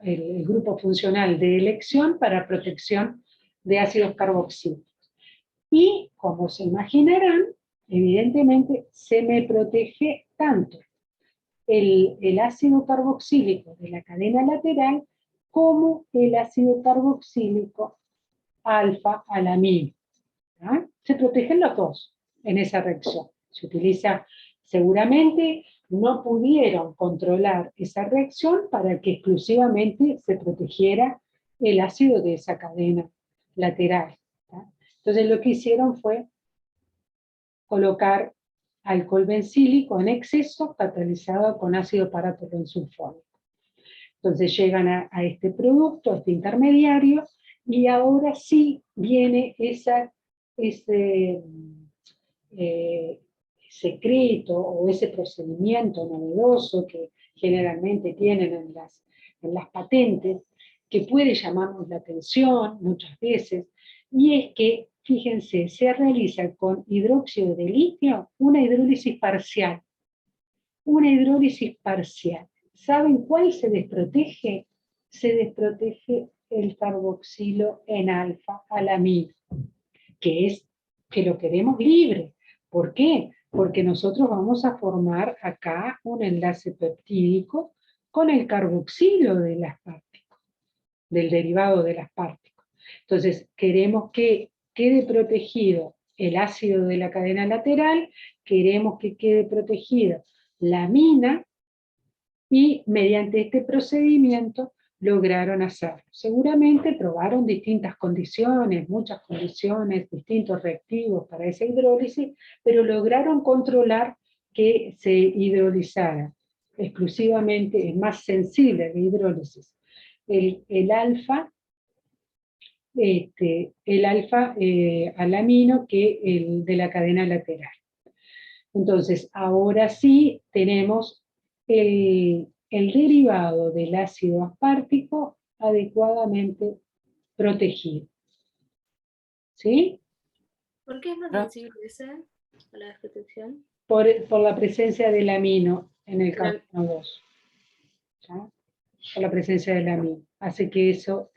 funcional de elección para protección de ácidos carboxílicos. Y, como se imaginarán, evidentemente se me protege tanto el ácido carboxílico de la cadena lateral como el ácido carboxílico alfa-alamino. Se protegen los dos en esa reacción. Se utiliza, seguramente no pudieron controlar esa reacción para que exclusivamente se protegiera el ácido de esa cadena lateral. Entonces lo que hicieron fue colocar alcohol bencílico en exceso catalizado con ácido paratoluensulfónico. Entonces llegan a este producto, a este intermediario, y ahora sí viene ese secreto o ese procedimiento novedoso que generalmente tienen en las patentes, que puede llamarnos la atención muchas veces, y es que, fíjense, se realiza con hidróxido de litio una hidrólisis parcial. Una hidrólisis parcial. ¿Saben cuál se desprotege? Se desprotege el carboxilo en alfa-alamino, que lo queremos libre. ¿Por qué? Porque nosotros vamos a formar acá un enlace peptídico con el carboxilo del aspartico, del derivado del aspartico. Entonces, queremos que quede protegido el ácido de la cadena lateral, queremos que quede protegido la amina, y mediante este procedimiento lograron hacerlo. Seguramente probaron distintas condiciones, muchas condiciones, distintos reactivos para esa hidrólisis, pero lograron controlar que se hidrolizara exclusivamente, es más sensible de hidrólisis, el alfa alamino que el de la cadena lateral. Entonces, ahora sí tenemos el derivado del ácido aspartico adecuadamente protegido. ¿Sí? ¿Por qué es más sensible ese a la desprotección? Por la presencia del amino en el carbono 2. ¿Ya? Por la presencia del amino. Hace que eso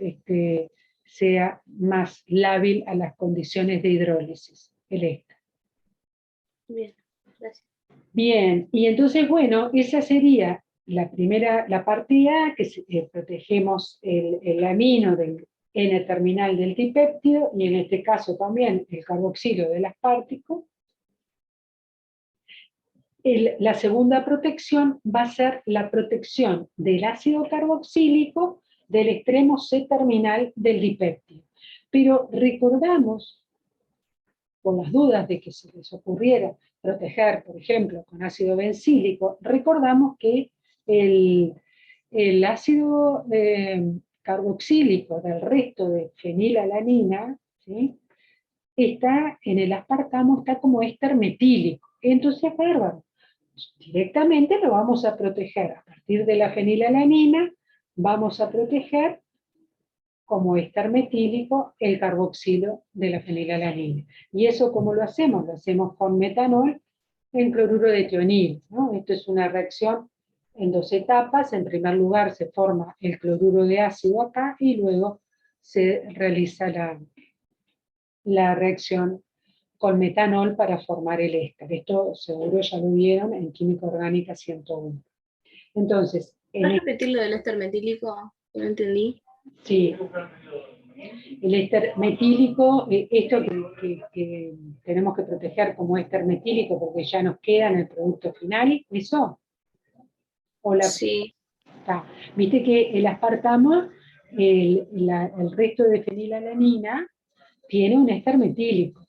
sea más lábil a las condiciones de hidrólisis, el éster. Bien, gracias. Bien, y entonces, bueno, esa sería la parte A, que protegemos el amino del N-terminal del dipéptido, y en este caso también el carboxilo del aspartico. La segunda protección va a ser la protección del ácido carboxílico del extremo C-terminal del dipéptido. Pero recordamos, por las dudas de que se les ocurriera proteger, por ejemplo, con ácido bencílico, recordamos que el ácido carboxílico del resto de fenilalanina, ¿sí?, está en el aspartamo, está como éster metílico. Entonces, bárbaro, directamente lo vamos a proteger a partir de la fenilalanina, vamos a proteger como éster metílico el carboxilo de la fenilalanina. ¿Y eso cómo lo hacemos? Lo hacemos con metanol en cloruro de tionil, ¿no? Esto es una reacción en dos etapas. En primer lugar se forma el cloruro de ácido acá y luego se realiza la reacción con metanol para formar el éster. Esto seguro ya lo vieron en Química Orgánica 101. Entonces, ¿Puedes repetir lo del éster metílico? No entendí. sí, el éster metílico, esto que tenemos que proteger como éster metílico porque ya nos queda en el producto final, eso. O la, Sí. Viste que el aspartamo, el resto de fenilalanina, tiene un éster metílico.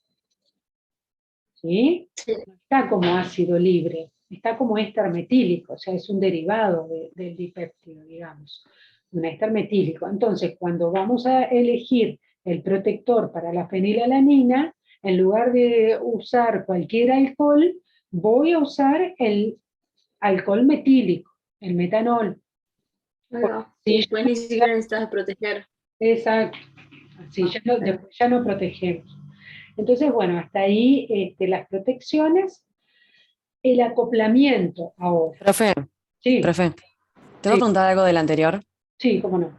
¿Sí? Sí. No está como ácido libre, está como éster metílico, o sea, es un derivado del dipéptido, digamos, un éster metílico. Entonces, cuando vamos a elegir el protector para la fenilalanina, en lugar de usar cualquier alcohol, voy a usar el alcohol metílico, el metanol. Bueno, y Sí, después ni siquiera necesitas proteger. exacto. Así después ya no protegemos. Entonces, bueno, hasta ahí las protecciones. El acoplamiento ahora. Profe, Sí, profe, ¿te voy a sí, preguntar algo del anterior? sí, cómo no.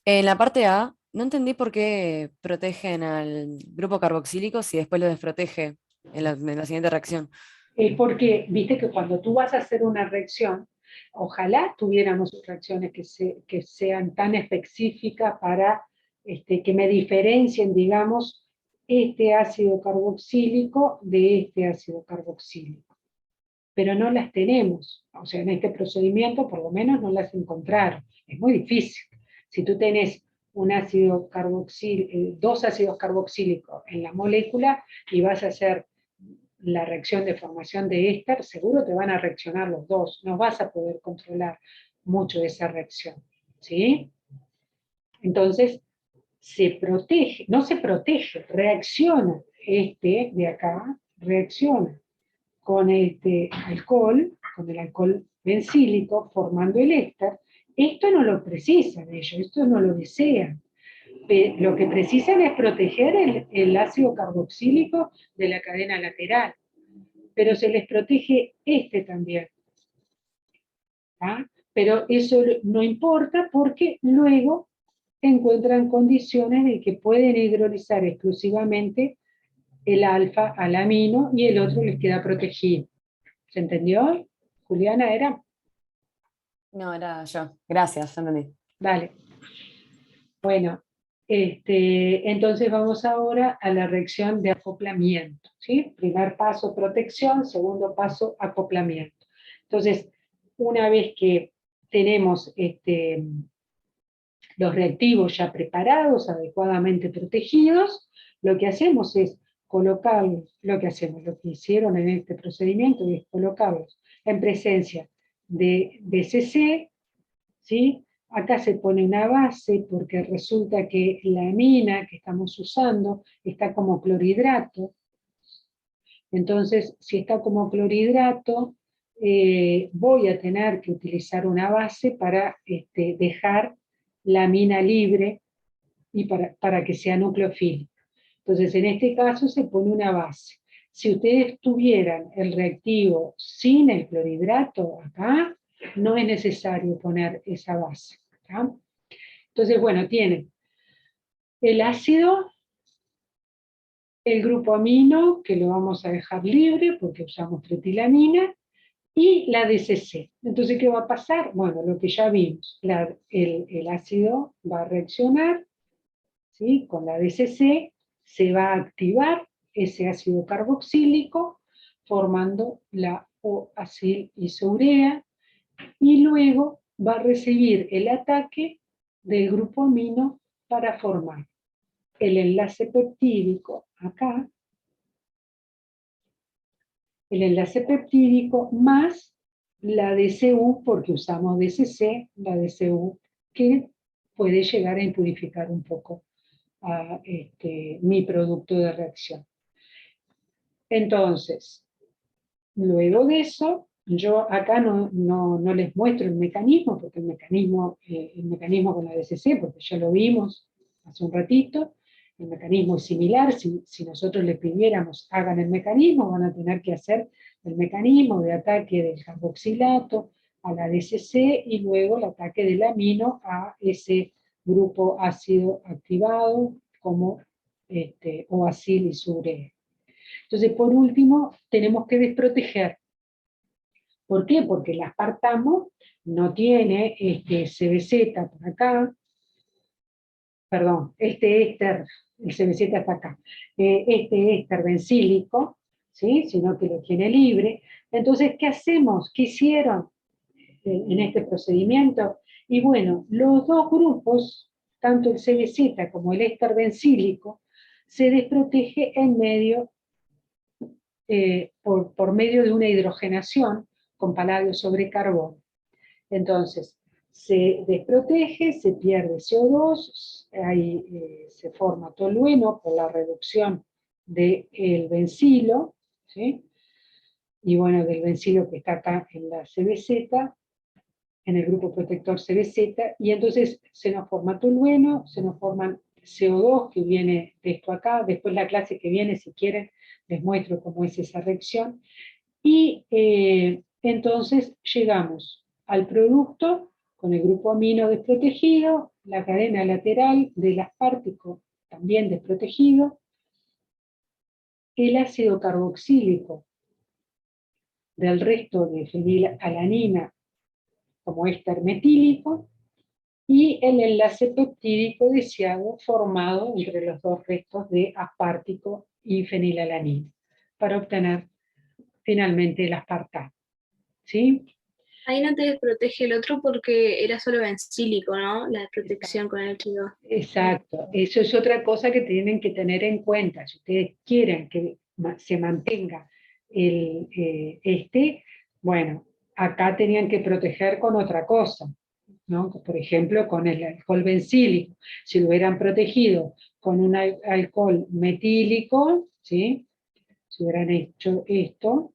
En la parte A, no entendí por qué protegen al grupo carboxílico si después lo desprotege en la siguiente reacción. Porque viste que cuando tú vas a hacer una reacción, ojalá tuviéramos reacciones que sean tan específicas para que me diferencien, digamos, este ácido carboxílico de este ácido carboxílico. Pero no las tenemos. O sea, en este procedimiento por lo menos no las encontraron. Es muy difícil. Si tú tenés un ácido dos ácidos carboxílicos en la molécula y vas a hacer la reacción de formación de éster, seguro te van a reaccionar los dos. No vas a poder controlar mucho esa reacción. ¿Sí? Entonces, no se protege, reacciona este de acá, reacciona con con el alcohol bencílico, formando el éster. Esto no lo precisan ellos, esto no lo desean. Lo que precisan es proteger el ácido carboxílico de la cadena lateral, pero se les protege este también. ¿Ah? Pero eso no importa porque luego encuentran condiciones de que pueden hidrolizar exclusivamente el alfa al amino y el otro les queda protegido. ¿Se entendió? Juliana, ¿era? No, era yo. Gracias, ya entendí. Dale. Bueno, entonces vamos ahora a la reacción de acoplamiento. ¿Sí? Primer paso, protección. Segundo paso, acoplamiento. Entonces, una vez que tenemos los reactivos ya preparados, adecuadamente protegidos, lo que hacemos es colocarlos, lo que hicieron en este procedimiento es colocarlos en presencia de BCC, ¿sí? Acá se pone una base porque resulta que la amina que estamos usando está como clorhidrato. Entonces, si está como clorhidrato, voy a tener que utilizar una base para dejar la amina libre y para que sea nucleofílica. Entonces, en este caso se pone una base. Si ustedes tuvieran el reactivo sin el clorhidrato acá, no es necesario poner esa base. ¿Tá? Entonces, bueno, tienen el ácido, el grupo amino, que lo vamos a dejar libre porque usamos tretilamina, y la DCC. Entonces, ¿qué va a pasar? Bueno, lo que ya vimos, el ácido va a reaccionar, ¿sí? Con la DCC, se va a activar ese ácido carboxílico, formando la O-acil isourea, y luego va a recibir el ataque del grupo amino para formar el enlace peptídico acá, el enlace peptídico más la DCU, porque usamos DCC, la DCU, que puede llegar a impurificar un poco a mi producto de reacción. Entonces, luego de eso, yo acá no les muestro el mecanismo, porque el mecanismo con la DCC, porque ya lo vimos hace un ratito, el mecanismo es similar. Si nosotros les pidiéramos hagan el mecanismo, van a tener que hacer el mecanismo de ataque del carboxilato a la DCC y luego el ataque del amino a ese grupo ácido activado como oacil y subre. Entonces, por último, tenemos que desproteger. ¿Por qué? Porque el aspartamo no tiene CBZ por acá, perdón, este éster, el CBZ está acá, este éster bencílico, ¿sí? Sino que lo tiene libre. Entonces, ¿qué hacemos? ¿Qué hicieron en este procedimiento? Y bueno, los dos grupos, tanto el CBZ como el éster bencílico, se desprotege en medio, por medio de una hidrogenación con paladio sobre carbón. Entonces, se desprotege, se pierde CO2, ahí se forma tolueno por la reducción del bencilo, ¿sí? Y bueno, del bencilo que está acá en la CBZ, en el grupo protector CBZ, y entonces se nos forma tolueno, se nos forman CO2 que viene de esto acá, después la clase que viene, si quieren, les muestro cómo es esa reacción, y entonces llegamos al producto con el grupo amino desprotegido, la cadena lateral del aspartico también desprotegido, el ácido carboxílico del resto de fenilalanina como éster metílico, y el enlace peptídico deseado formado entre los dos restos de aspartico y fenilalanina, para obtener finalmente el aspartamo. ¿Sí? Ahí no te desprotege el otro porque era solo bencílico, ¿no? La desprotección con el H2. Exacto, eso es otra cosa que tienen que tener en cuenta. Si ustedes quieren que se mantenga bueno, acá tenían que proteger con otra cosa, ¿no? Por ejemplo, con el alcohol bencílico. Si lo hubieran protegido con un alcohol metílico, ¿sí? Si hubieran hecho esto,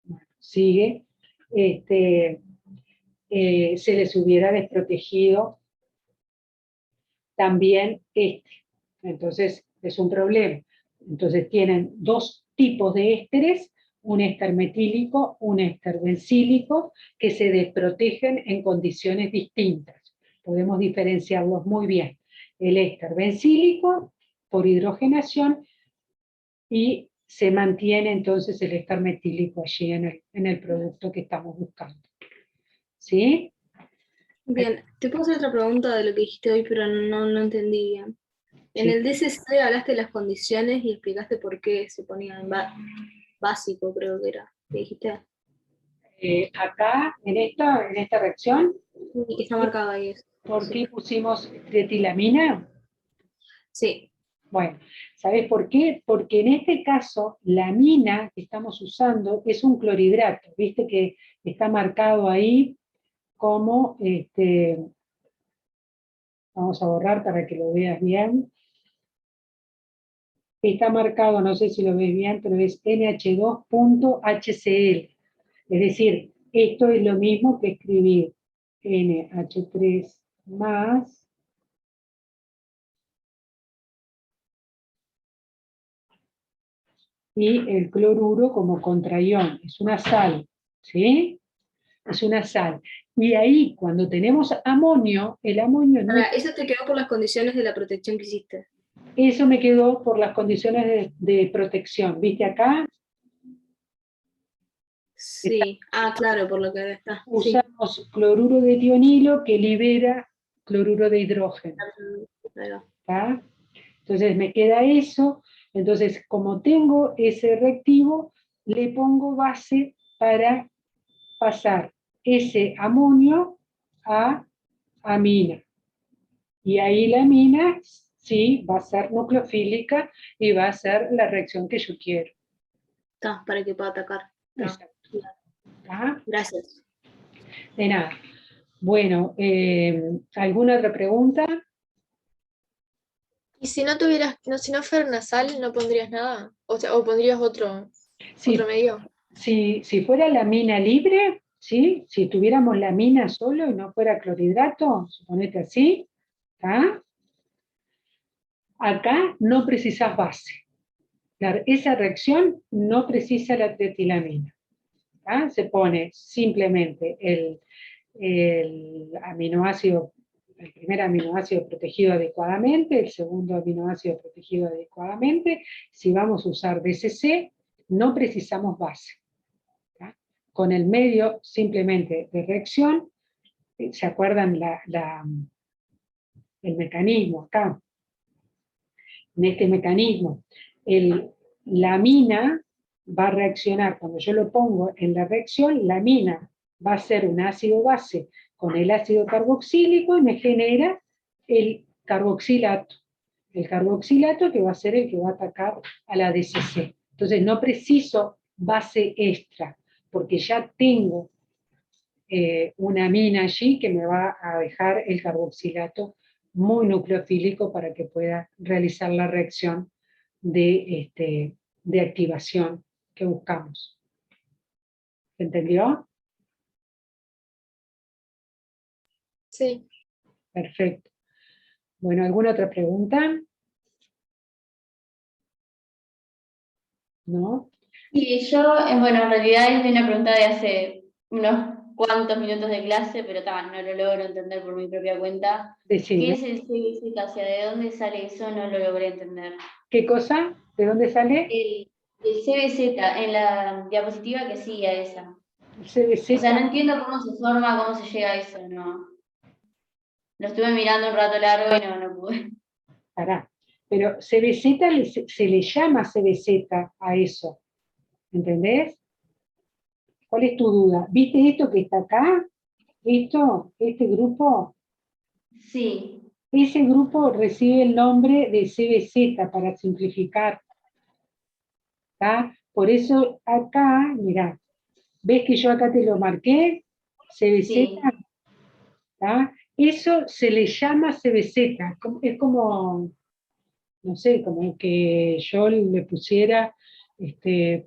bueno, sigue, se les hubiera desprotegido también Entonces, es un problema. Entonces, tienen dos tipos de ésteres, un éster metílico, un éster bencílico, que se desprotegen en condiciones distintas. Podemos diferenciarlos muy bien. El éster bencílico, por hidrogenación, y se mantiene entonces el éster metílico allí en el producto que estamos buscando. ¿Sí? Bien, te puedo hacer otra pregunta de lo que dijiste hoy, pero no entendí bien. En Sí. el DCC hablaste de las condiciones y explicaste por qué se ponía en básico, creo que era. ¿Qué dijiste? Acá, en esta reacción, Y que está marcado ahí eso. ¿por Sí. qué pusimos tretilamina? Sí. Bueno, ¿sabes por qué? Porque en este caso, la amina que estamos usando es un clorhidrato, viste que está marcado ahí como, vamos a borrar para que lo veas bien, está marcado, no sé si lo ves bien, pero es NH2.HCl, es decir, esto es lo mismo que escribir NH3 más y el cloruro como contraión, es una sal, ¿sí? Es una sal. Y ahí, cuando tenemos amonio, el amonio no es... Ahora, eso te quedó por las condiciones de la protección que hiciste. Eso me quedó por las condiciones de protección. ¿Viste acá? Sí. Ah, claro, por lo que está. Sí. Usamos cloruro de tionilo que libera cloruro de hidrógeno. Claro. ¿Tá? Entonces me queda eso. Entonces, como tengo ese reactivo, le pongo base para pasar ese amonio a amina. Y ahí la amina sí va a ser nucleofílica y va a ser la reacción que yo quiero. Está, para que pueda atacar. Está. Exacto. ¿Tá? Gracias. De nada. Bueno, ¿alguna otra pregunta? Y si no tuvieras, no, si no fuera una sal, ¿no pondrías nada? O sea, o pondrías otro Sí, medio. si fuera la mina libre, ¿sí? Si tuviéramos la mina solo y no fuera clorhidrato, suponete así, ¿tá? Acá no precisas base. Esa reacción no precisa la tretilamina. ¿Tá? Se pone simplemente el aminoácido, el primer aminoácido protegido adecuadamente, el segundo aminoácido protegido adecuadamente. Si vamos a usar DCC, no precisamos base. ¿Tá? Con el medio simplemente de reacción, ¿se acuerdan el mecanismo acá? En este mecanismo, la amina va a reaccionar, cuando yo lo pongo en la reacción, la amina va a ser un ácido base con el ácido carboxílico y me genera el carboxilato. El carboxilato que va a ser el que va a atacar a la DCC. Entonces no preciso base extra, porque ya tengo una amina allí que me va a dejar el carboxilato muy nucleofílico para que pueda realizar la reacción de activación que buscamos. ¿Se entendió? Sí. Perfecto. Bueno, ¿alguna otra pregunta? ¿No? Y yo, bueno, en realidad es una pregunta de hace unos cuantos minutos de clase, pero no lo logro entender por mi propia cuenta. Decime. ¿Qué es el CBZ? O sea, ¿de dónde sale eso? No lo logré entender. ¿Qué cosa? ¿De dónde sale? El CBZ, en la diapositiva que sigue a esa. El CBZ. O sea, no entiendo cómo se forma, cómo se llega a eso, no. Lo estuve mirando un rato largo y no pude. Pará. Pero CBZ se le llama CBZ a eso. ¿Entendés? ¿Cuál es tu duda? ¿Viste esto que está acá? Este grupo, Sí, ese grupo recibe el nombre de CBZ para simplificar. ¿Tá? Por eso acá, mirá, ¿ves que yo acá te lo marqué? CBZ, sí. ¿tá? Eso se le llama CBZ, es como, no sé, como que yo le pusiera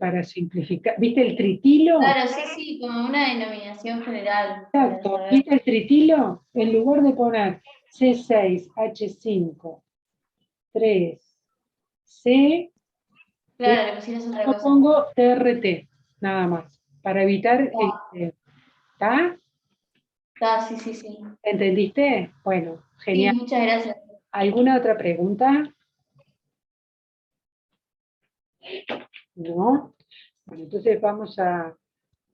para simplificar. ¿Viste el tritilo? Claro, sí, como una denominación general. Para Exacto, saber. ¿viste el tritilo? En lugar de poner C6H5, 3, C, Claro, le pusieras otra yo cosa. pongo TRT, nada más, para evitar, ¿está? Sí. ¿Entendiste? Bueno, Sí, genial. muchas gracias. ¿Alguna otra pregunta? ¿No? Bueno, entonces vamos a